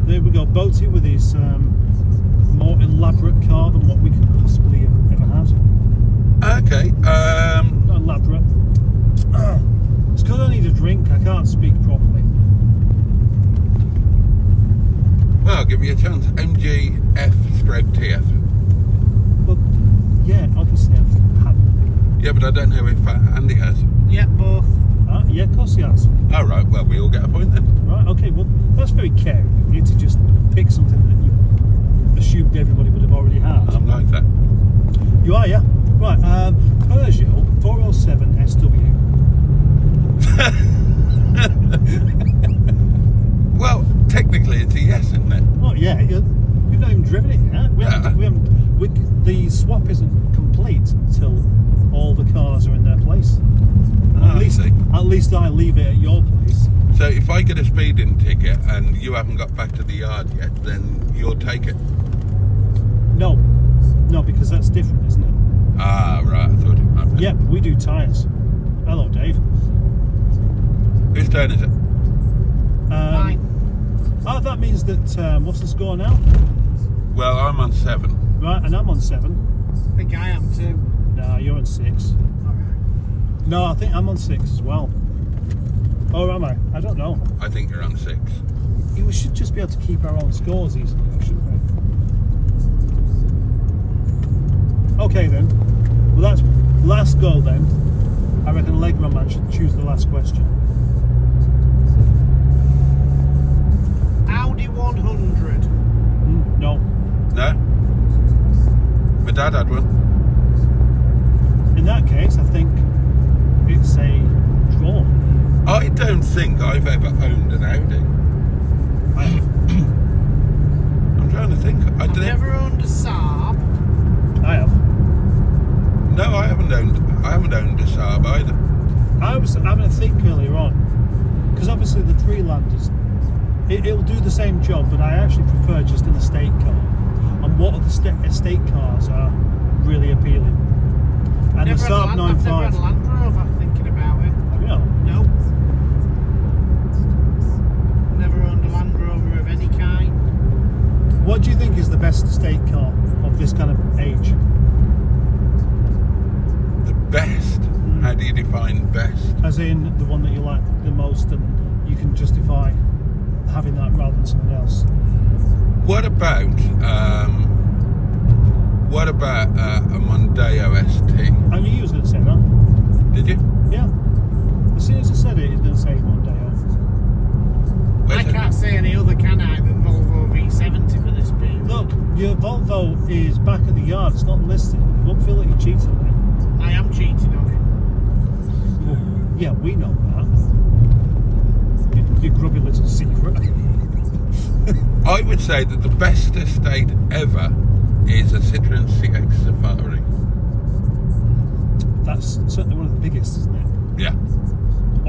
There we go, Boaty with his more elaborate car than what we could possibly have ever had. Okay. Not elaborate. It's because I need a drink, I can't speak properly. Well, I'll give you a chance. MGF/TF. Well, yeah, obviously I've had. Yeah, but I don't know if Andy has. Yeah, both. Yeah, of course he has. All right. Well, we all get a point then. Right, okay, well, that's very caring of you to just pick something that you assumed everybody would have already had. I'm like that. You are, yeah? Right, Peugeot 407 SW. Well, technically it's a yes, isn't it? Oh, yeah, you've not even driven it yet. The swap isn't complete until all the cars are in their place. I see. At least I leave it at your place. So if I get a speeding ticket and you haven't got back to the yard yet, then you'll take it. No, because that's different, isn't it? Ah, right. I thought it might be. Yep, we do tyres. Hello, Dave. Whose turn is it? Mine. Oh, that means that, what's the score now? Well, I'm on 7. Right, and I'm on 7. I think I am too. No, you're on 6. Alright. No, I think I'm on 6 as well. Or am I? I don't know. I think you're on 6. We should just be able to keep our own scores easily, shouldn't we? Okay then. Well, that's last go then. I reckon Allegroman man should choose the last question. Audi 100. Dad had one. In that case, I think it's a draw. I don't think I've ever owned an Audi. I have. I'm trying to think. I've never owned a Saab. I have. No, I haven't owned a Saab either. I was having a think earlier on, because obviously the Freelanders, it'll do the same job, but I actually prefer just an estate car. And what of the estate cars are really appealing? And the Saab 95. I've never had a Land Rover, thinking about it. Have you not? No. Never owned a Land Rover of any kind. What do you think is the best estate car of this kind of age? The best? How do you define best? As in the one that you like the most and you can justify having that rather than something else. What about a Mondeo ST? I knew you was going to say that. Did you? Yeah. As soon as I said it, it didn't say Mondeo. I can't say any other, can I, than Volvo V70 for this period. Look, your Volvo is back at the yard. It's not listed. You won't feel like you're cheating on it. I am cheating on it. Well, yeah, we know that. Your grubby little secret. I would say that the best estate ever is a Citroen CX Safari. That's certainly one of the biggest, isn't it? Yeah.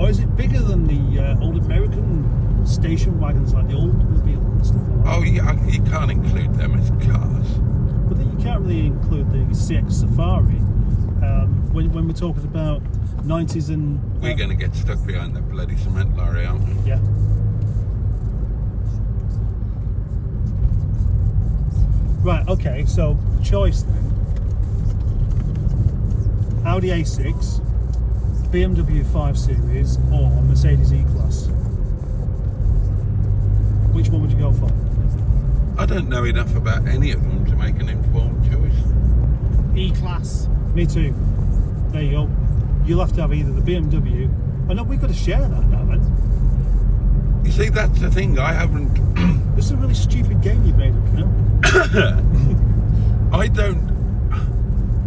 Or is it bigger than the old American station wagons, like the Oldsmobile and stuff like that? Oh, yeah, you can't include them as cars. But then you can't really include the CX Safari when we're talking about 90s and... We're going to get stuck behind that bloody cement lorry, aren't we? Yeah. Right, okay, so choice then. Audi A6, BMW 5 Series, or Mercedes E-Class. Which one would you go for? I don't know enough about any of them to make an informed choice. E-Class. Me too. There you go. You'll have to have either the BMW... Oh no, we've got to share that now then. You see, that's the thing, I haven't... This is a really stupid game you've made up, you know?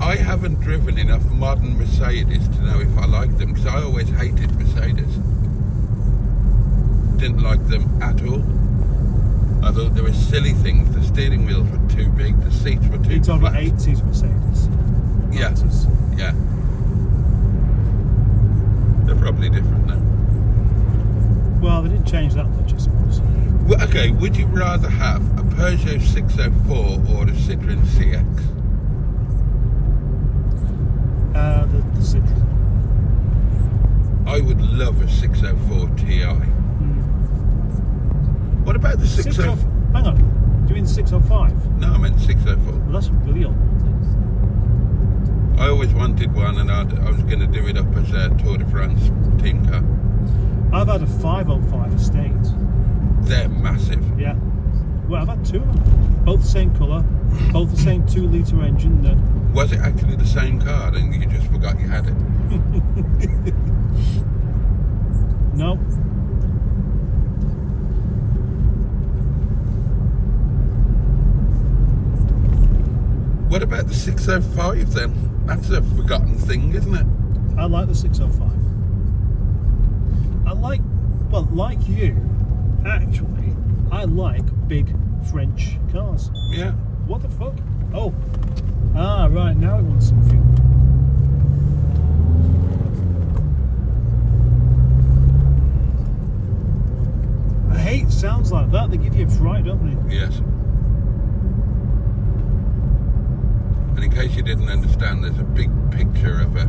I haven't driven enough modern Mercedes to know if I like them, because I always hated Mercedes. Didn't like them at all. I thought there were silly things. The steering wheels were too big, the seats were too You're talking flat. about 80s Mercedes. Yeah. 90s. Yeah. They're probably different now. Well, they didn't change that much, I suppose. Well, okay, would you rather have a Peugeot 604 or a Citroen CX? The Citroen. I would love a 604 Ti. What about the 604? Hang on. Do you mean 605? No, I meant 604. Well, that's a really old one. I always wanted one, and I was going to do it up as a Tour de France team car. I've had a 505 Estate. They're massive. Yeah. Well, I've had two of them. Both the same colour, both the same 2-litre engine. Was it actually the same car, and you just forgot you had it? No. What about the 605 then? That's a forgotten thing, isn't it? I like the 605. Like you, actually, I like big French cars. Yeah. What the fuck? Oh. Ah, right, now it wants some fuel. I hate sounds like that. They give you a fright, don't they? Yes. And in case you didn't understand, there's a big picture of a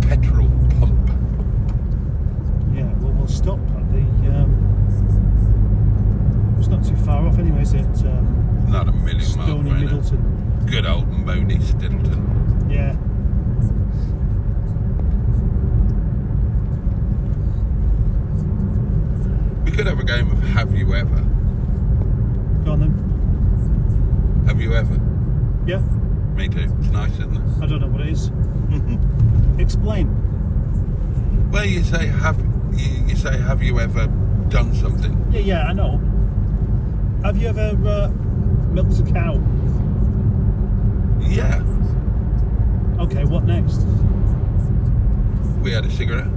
petrol pump. Yeah, well, we'll stop at the... it's not too far off anyway, is it? Not a million miles Stony away now. Middleton. Good old Moni Stiddleton. Yeah. We could have a game of Have You Ever? Go on then. Have you ever? Yeah. Me too. It's nice, isn't it? I don't know what it is. Explain. Well, you say have you ever done something? Yeah, I know. Have you ever milked a cow? Yeah. Okay, what next? We had a cigarette.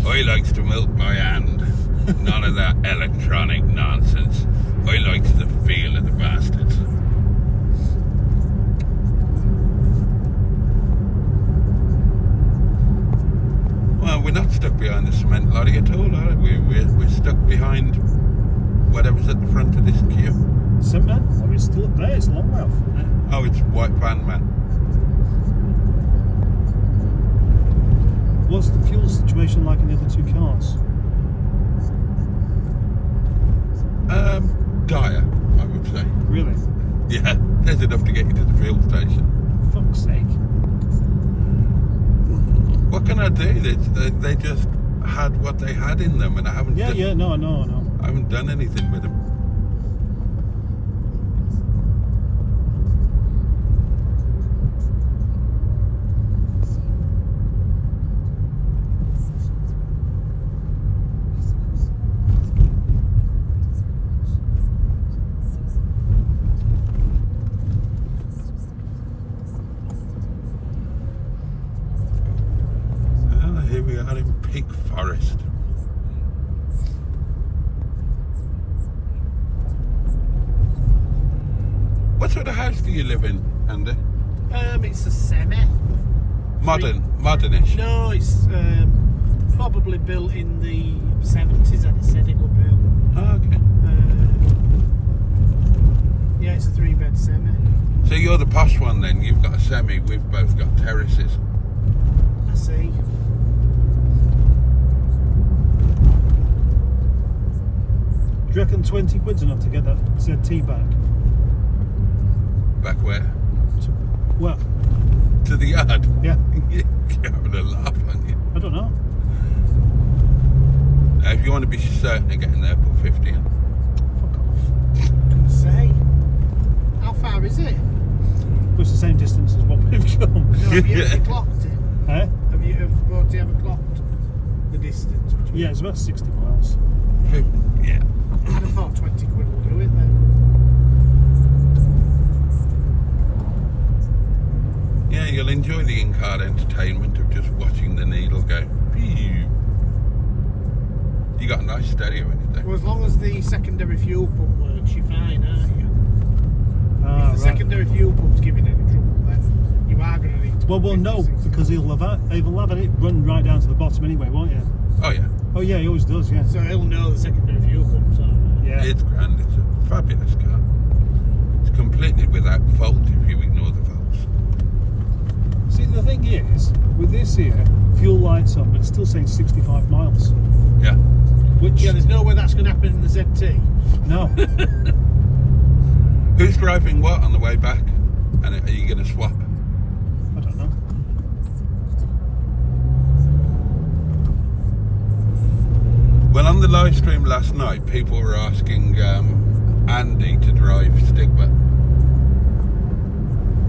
I likes to milk by hand. None of that electronic nonsense. I likes the feel of the bastards. Well, we're not stuck behind the cement lorry at all, are we? We're stuck behind whatever's at the front of this queue. Cement? Oh, it's still up there. It's a long way off. Oh, it's white van man. What's the fuel situation like in the other two cars? Dire, I would say. Really? Yeah, there's enough to get you to the fuel station. For fuck's sake. What can I do? They just had what they had in them, and I haven't. Yeah, no. I haven't done anything with them. Here we are in Pig Forest. What sort of house do you live in, Andy? It's a semi. Modernish. No, it's probably built in the 70s. I'd have said it would built. Oh, okay. Yeah, it's a 3-bed semi. So you're the posh one then. You've got a semi. We've both got terraces. I see. Do you reckon 20 quid's enough to get that ZT back? Back where? Well, To the yard. yeah. You're having a laugh, aren't you? I don't know. If you want to be certain of getting there, put 50 in. Fuck off. Couldn't say. How far is it? Well, it's the same distance as what we've come. No, have you clocked it? Eh? Have you ever clocked the distance between? Yeah, it's about 60 miles. 50, yeah. I'd have thought 20 quid will do it then. Yeah, you'll enjoy the in-car entertainment of just watching the needle go. Pew. You got a nice stereo in it, though. Well, as long as the secondary fuel pump works, you're fine, aren't you? Ah, If the secondary fuel pump's giving any trouble, then you are going to need to. Well, put no, 50, 60. because he'll have it run right down to the bottom anyway, won't you? Oh, yeah. Oh, yeah, he always does, yeah. So he'll know the secondary fuel pump's on. Yeah. It's grand. It's a fabulous car. It's completely without fault if you ignore the faults. See, the thing is, with this here, fuel lights on, but it's still saying 65 miles. Yeah. Which, Yeah, there's no way that's going to happen in the ZT. no. Who's driving what on the way back? And are you going to swap? I don't know. Well, on the live stream last night, people were asking Andy to drive Stigma.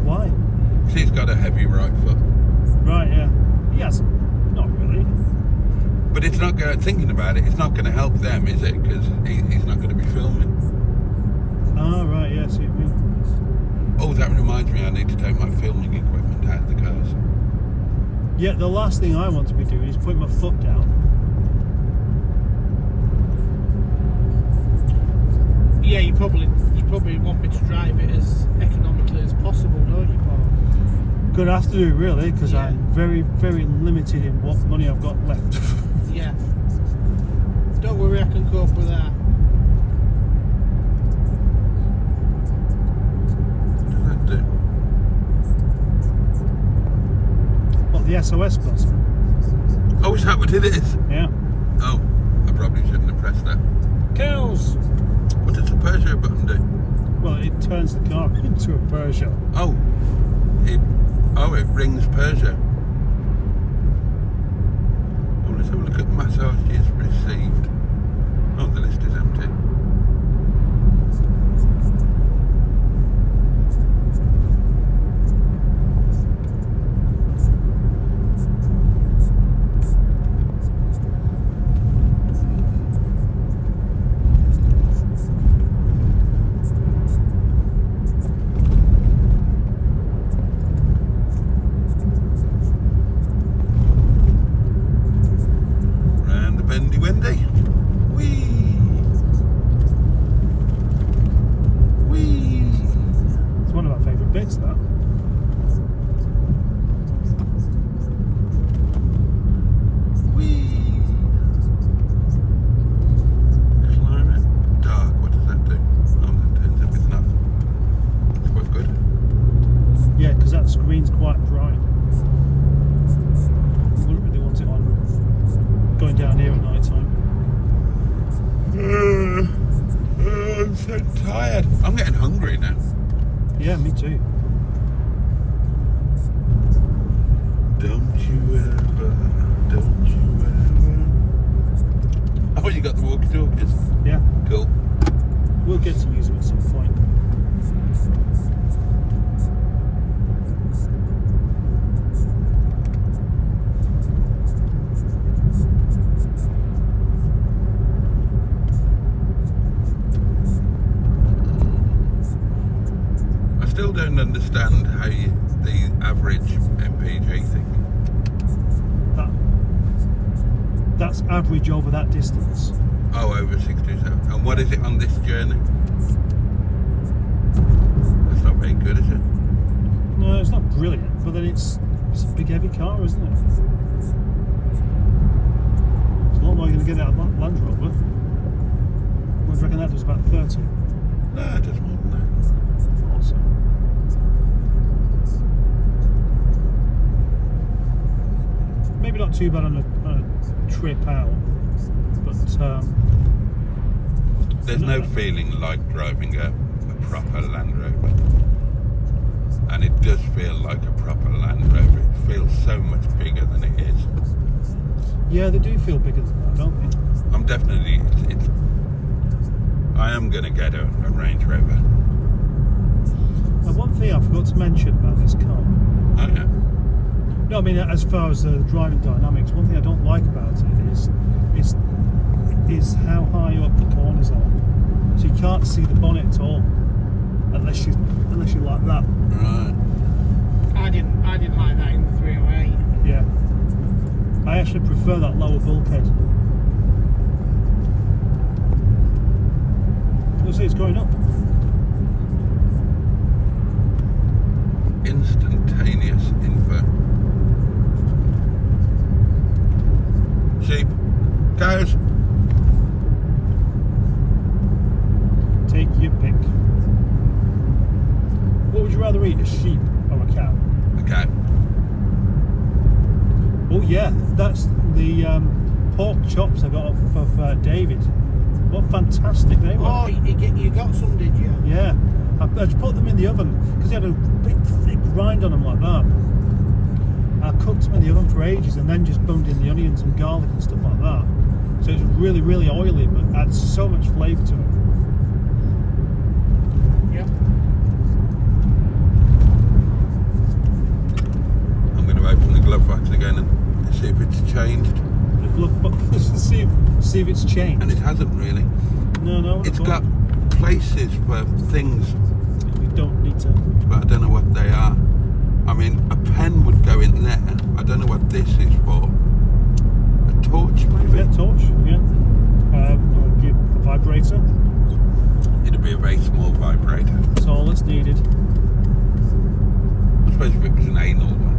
Why? He's got a heavy right foot. Right, yeah. He hasn't. Not really. But it's not going. Thinking about it, it's not going to help them, is it? Because he's not going to be filming. Ah, right, yeah, see what you mean. Oh, that reminds me, I need to take my filming equipment out of the cars. Yeah, the last thing I want to be doing is putting my foot down. Yeah, you probably want me to drive it as economically as possible, don't you, Paul? Gonna have to do it really, because Yeah. I'm very, very limited in what money I've got left. Yeah. Don't worry, I can cope with that. What does that do? What, the SOS button? Oh, is that what it is? Yeah. Oh, I probably shouldn't have pressed that. Cows! What does the Peugeot button do? Well, it turns the car into a Peugeot. Oh, it rings Peugeot. Oh, let's have a look at massages received. Oh, the list is empty. getting tired. I'm getting hungry now. Yeah, me too. Don't you ever. Oh, you got the walkie-talkies? Yeah, Cool. we'll get to use them at some point. I still don't understand how the average MPG thing. That's average over that distance. Oh, over 67. And what is it on this journey? That's not very good, is it? No, it's not brilliant, but then it's a big heavy car, isn't it? It's a lot more you're going to get out of that Land Rover. I reckon that does about 30. No, it does more than that. I thought so. Maybe not too bad on a trip out, but There's no feeling like driving a proper Land Rover. And it does feel like a proper Land Rover. It feels so much bigger than it is. yeah, they do feel bigger than that, don't they? I'm definitely, I am going to get a Range Rover. And one thing I forgot to mention about this car. Oh yeah. No, I mean, as far as the driving dynamics, one thing I don't like about it is how high up the corners are. So you can't see the bonnet at all unless you like that. Right. I didn't like that in the 308. Yeah. I actually prefer that lower bulkhead. You'll see it's going up. Instantaneous info. Sheep. Cows. Take your pick. What would you rather eat, a sheep or a cow? Okay. Oh yeah, that's the pork chops I got off of David. What fantastic they were. Oh, you got some, did you? Yeah, I just put them in the oven because they had a big thick rind on them like that. I cooked them in the oven for ages and then just bunged in the onions and garlic and stuff like that. So it was really, really oily, but it had so much flavour to it. Yep. I'm going to open the glove box again and see if it's changed. Look, see if it's changed. And it hasn't really. No. It's got places for things, We don't need to. but I don't know what they are. I mean, a pen would go in there. I don't know what this is for. A torch, maybe? Yeah, torch. Yeah. I'll give a vibrator. It'd be a very small vibrator. That's all that's needed. I suppose if it was an anal one.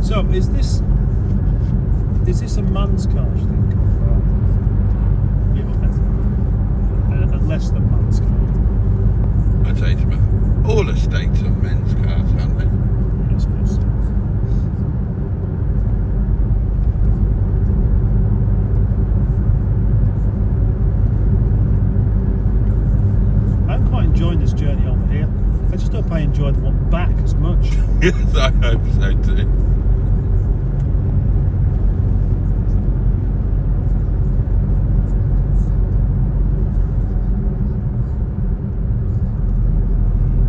So, is this a man's car, do you think? Or, a less than man's car? I'd say it's about all estates are men's cars, aren't they? I suppose so. I'm quite enjoying this journey over here. I just hope I enjoy the one back as much. Yes, I hope so too.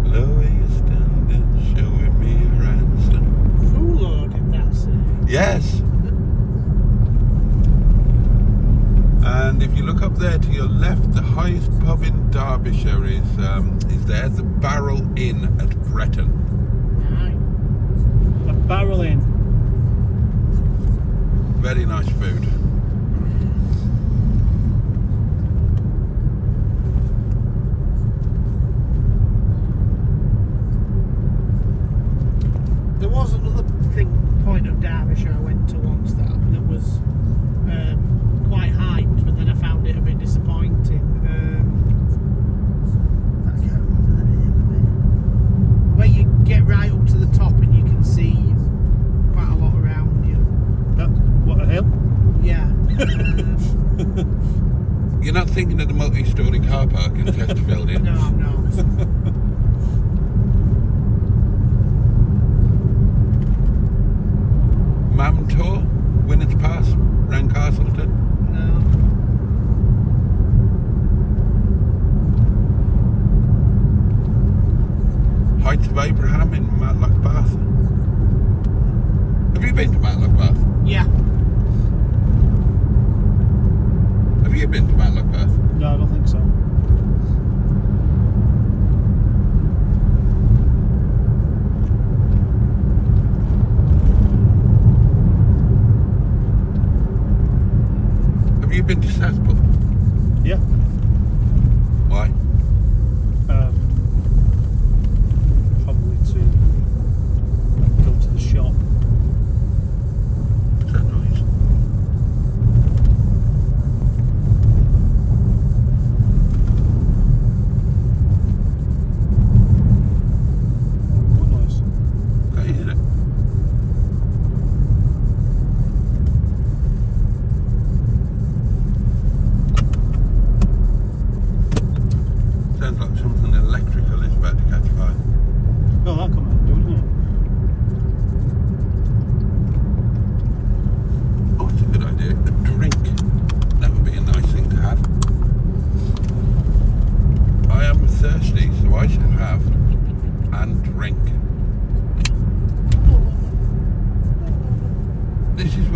Lower your standards, showing me around stuff. Full loaded, that's it. Yes. And if you look up there to your left, the highest pub in Derbyshire is there, the Barrel Inn at Bretton. Aye. A barrel in. Very nice food. There was another point of Derbyshire I went to once that was quite hyped, but then I found it a bit disappointing. I can't remember the name of it. Where you get right up to the top and you can see quite a lot around you. That, what, a hill? Yeah.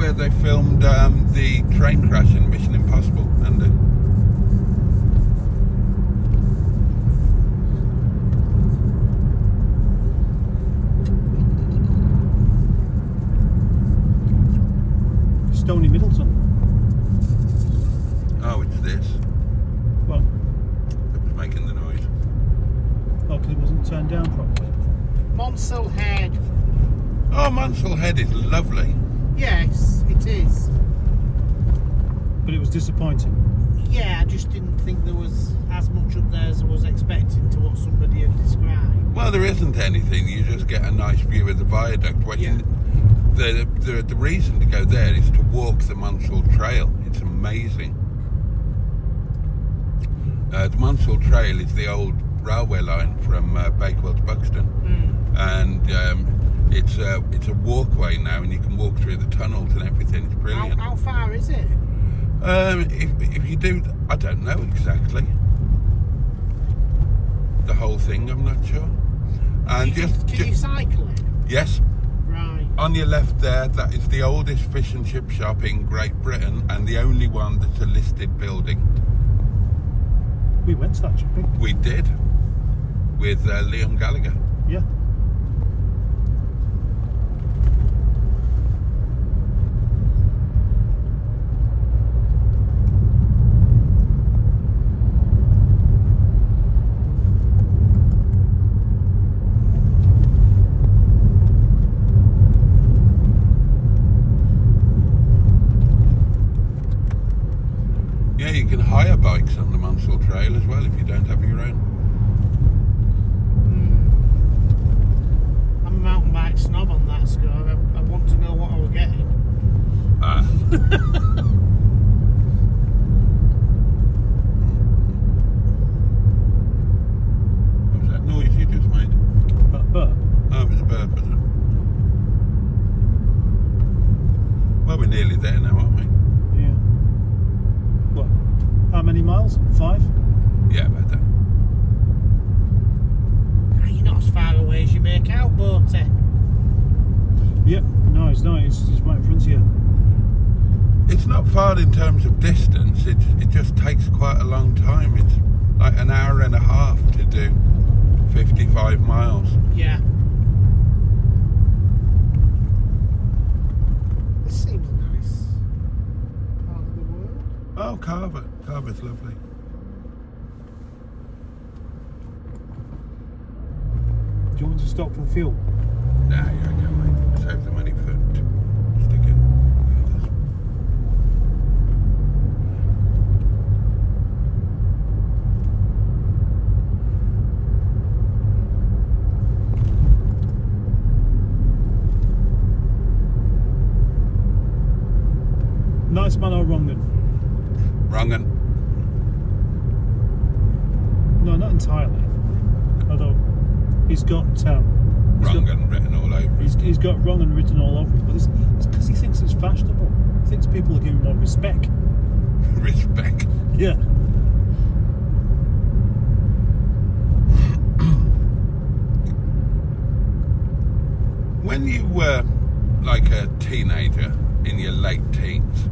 where they filmed the train crash in Mission Impossible, Andy. Stony Middleton. Oh, it's this. Well, That was making the noise. oh, because it wasn't turned down properly. Monsell Head. Oh, Monsell Head is lovely. Yes, it is. But it was disappointing. Yeah, I just didn't think there was as much up there as I was expecting to what somebody had described. Well, there isn't anything. You just get a nice view of the viaduct. When Yeah. the reason to go there is to walk the Monsell Trail. It's amazing. The Monsell Trail is the old railway line from Bakewell to Buxton, and it's a walkway now, and you can walk through the tunnels and everything. It's brilliant. How far is it? If you do, I don't know exactly the whole thing. I'm not sure. And Can you cycle it? yes. Right. On your left there, that is the oldest fish and chip shop in Great Britain and the only one that's a listed building. We went to that shopping. We did, with Liam Gallagher. Yeah. Yeah, you can hire bikes on the Monsell Trail as well if you don't have your own. I'm a mountain bike snob on that score. I want to know what I was getting. Ah. What was that noise you just made? But Oh, it was a bird, was it? Well, we're nearly there now, aren't we? yeah. What? How many miles? 5? Yeah, about that. You're not as far away as you make out, Boaty. Yeah. No, it's not. It's right in front of you. It's not far in terms of distance. It just takes quite a long time. It's like an hour and a half to do 55 miles. Yeah. This seems a nice part of the world. Oh, Carver. Carver's lovely. Do you want to stop for fuel? Nah, you're okay, mate. Save the money for sticking. Nice man or wrong un? Wrong un. No, not entirely. Although he's got Wrong un written all over. he's got wrong and written all over it, but it's because he thinks it's fashionable. He thinks people are giving him more respect. Respect. Yeah. When you were like a teenager in your late teens,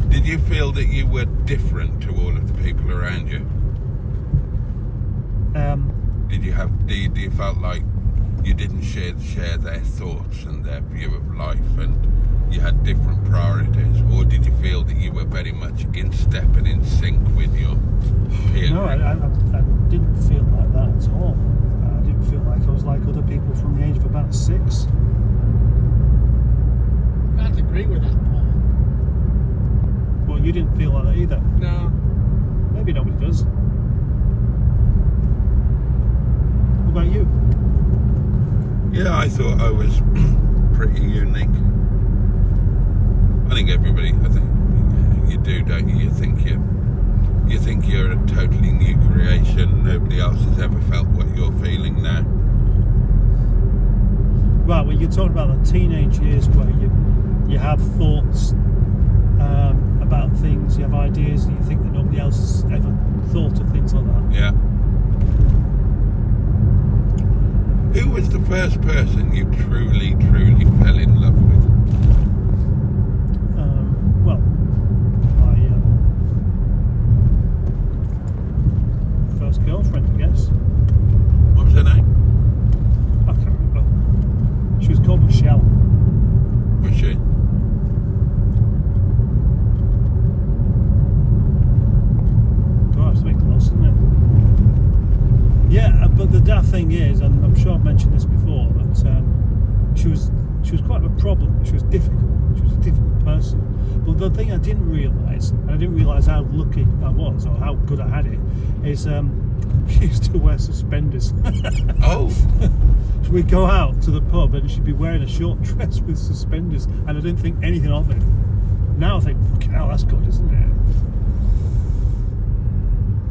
did you feel that you were different to all of the people around you? Do you felt like you didn't share their thoughts and their view of life, and you had different priorities, or did you feel that you were very much in step and in sync with your peer No, group? I didn't feel like that at all. I didn't feel like I was like other people from the age of about 6. I'd agree with that, Paul. Well, you didn't feel like that either. No. Maybe nobody does. What about you? Yeah, I thought I was pretty unique. I think everybody, you do, don't you? You think you're a totally new creation. Nobody else has ever felt what you're feeling now. Right, well, you're talking about the teenage years where you have thoughts about things, you have ideas, and you think that nobody else has ever thought of things like that. Yeah. Who was the first person you truly, truly fell in love with? quite a problem. She was difficult. She was a difficult person. But the thing I didn't realise, and I didn't realise how lucky I was or how good I had it, is she used to wear suspenders. Oh, So we'd go out to the pub and she'd be wearing a short dress with suspenders, and I didn't think anything of it. Now I think, fucking hell, that's good, isn't it?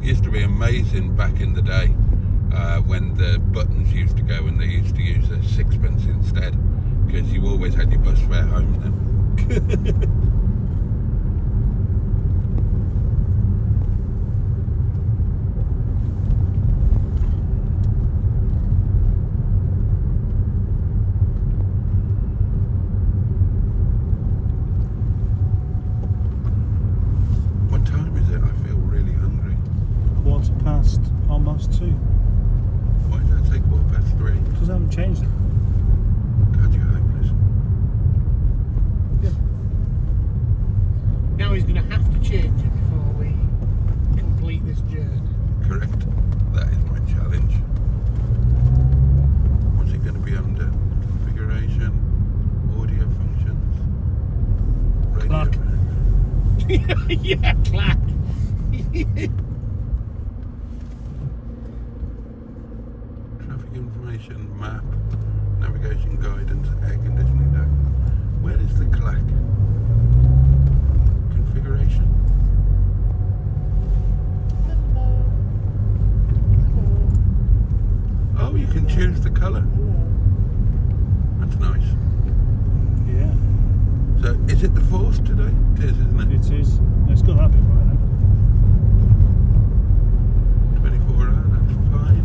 used to be amazing back in the day when the buttons used to go and they used to use a sixpence instead, because you always had your bus fare home then. Almost 2. Why did that say 3:15? Because I haven't changed it. God, you're hopeless. Yeah. Now he's going to have to change it before we complete this journey. Correct. That is my challenge. What's it going to be under? Configuration, audio functions, radio. Yeah, clack. Information, map, navigation guidance, air conditioning deck. Where is the clack? Configuration. Oh, you can choose the colour. That's nice. Yeah. So, is it the 4th today? It is, isn't it? It is. It's got that bit right now. 24 hours, that's fine.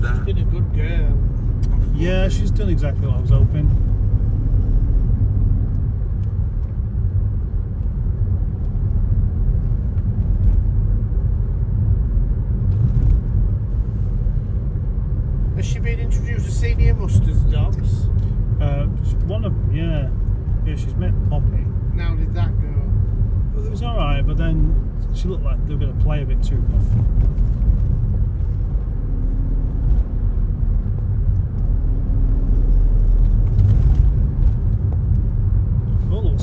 She's been a good girl. Yeah, she's done exactly what I was hoping. Has she been introduced to senior Mustard's dogs? One of them, yeah. Yeah, she's met Poppy. Now did that go? Well, it was alright, but then she looked like they were going to play a bit too rough.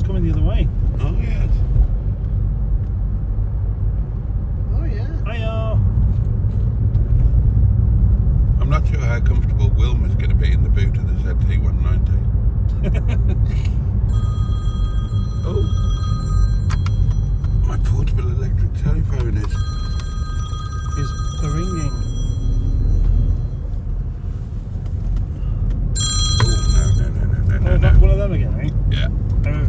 Coming the other way. Oh, yes. Oh, yeah. Hiya. I'm not sure how comfortable Wilma's going to be in the boot of the ZT190. Oh. My portable electric telephone is ringing. Oh, no. That one of them again, eh? Yeah. Oh.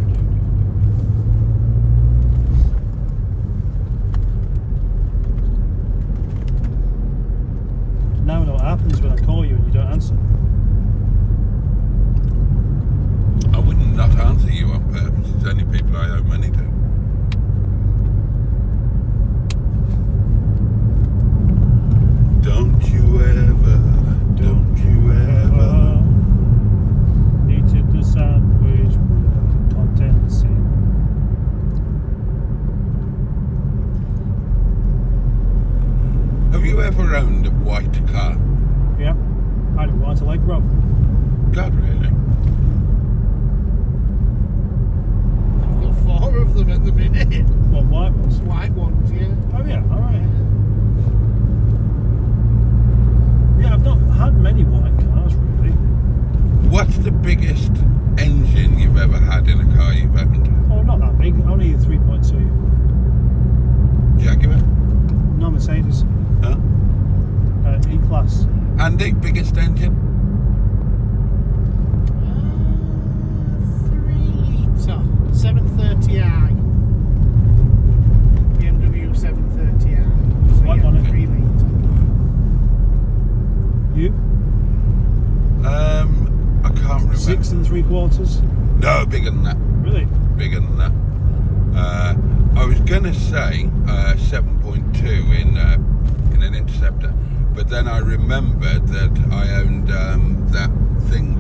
Now I know what happens when I call you and you don't answer. I wouldn't not answer you on purpose. It's only people I owe money to. Don't you ever eaten the sandwich with the contents in. Have you ever owned a white car? Yep. I don't want to like Rob. God, really? I've got 4 of them at the minute. What, white ones? White ones, yeah. Oh yeah, alright. Yeah, I've not had many white cars really. What's the biggest engine you've ever had in a car you've owned? Oh, not that big, only a 3.2. Jaguar? No Mercedes. Huh? E-Class. And the biggest engine? 3 litre. 730i. BMW 730i. So White yeah, bonnet. 3 litre. You? I can't remember. 6 3/4. No, bigger than that. Really? Bigger than that. I was gonna say 7.2 in an Interceptor, but then I remembered that I owned that thing.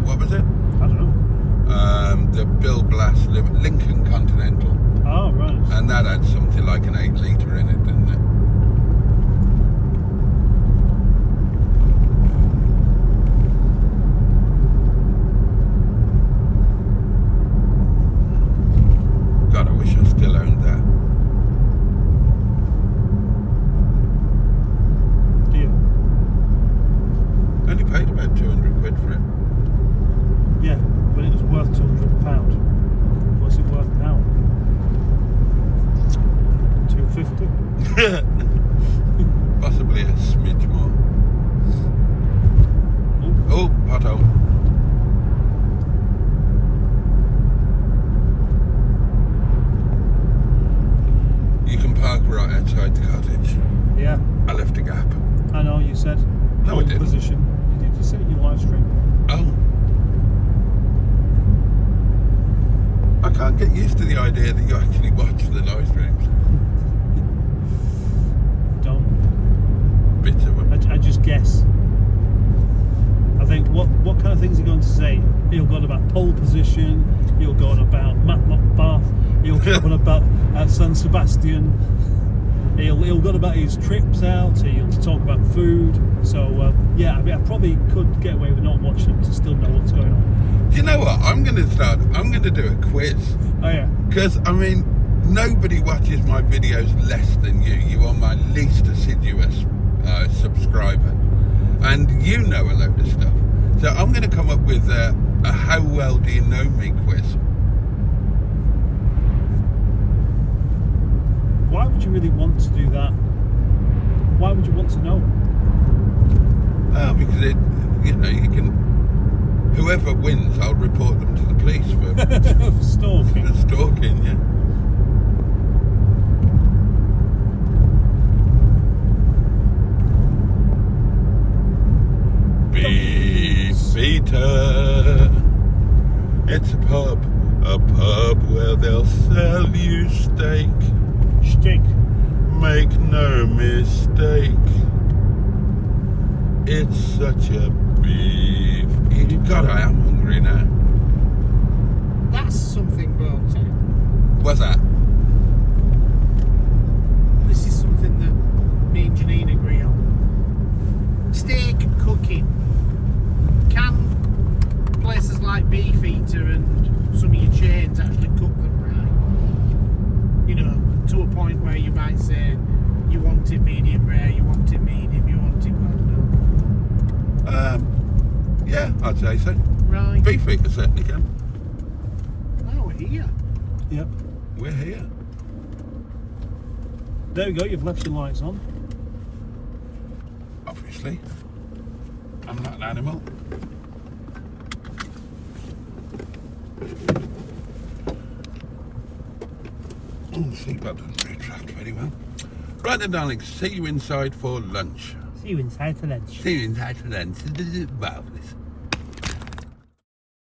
What was it? I don't know. The Bill Blass Lincoln Continental, Oh, right. and that had something like an 8 litre in it, didn't it? pothole. You can park right outside the cottage. Yeah, I left a gap. I know you said. No, I pole didn't. Position. You said it in your live stream. Oh. I can't get used to the idea that you actually watch the live streams. Don't. Bit of a... I just guess. I think what kind of things are going to say? He'll go on about pole position. He'll go on about Matlock Bath. He'll go on about San Sebastian. He'll go on about his trips out. He'll talk about food. So yeah, I mean, I probably could get away with not watching them to still know what's going on. Do you know what? I'm going to do a quiz. Oh yeah. Because, I mean, nobody watches my videos less than you. You are my least assiduous subscriber. And you know a load of stuff. So I'm going to come up with a how well do you know me quiz. Why would you really want to do that? Why would you want to know? Because you can... Whoever wins, I'll report them to the police for Stalking. for stalking, yeah. Beefeater. It's a pub where they'll sell you steak. Steak. Make no mistake. It's such a beef. God, I am hungry now. That's something, Boaty. What's that? This is something that me and Janine agree on. Steak cooking. Can places like Beefeater and some of your chains actually cook them right? You know, to a point where you might say you want it medium rare, you want it medium, you want it well done. Yeah, I'd say so. Right. Beefeater certainly can. Now we're here. Yep. We're here. There we go. You've left your lights on. Obviously. I'm not an animal. Oh, the seatbelt doesn't retract very well. Right then, darlings, see you inside for lunch. See you inside for lunch. See you inside for lunch. Marvellous.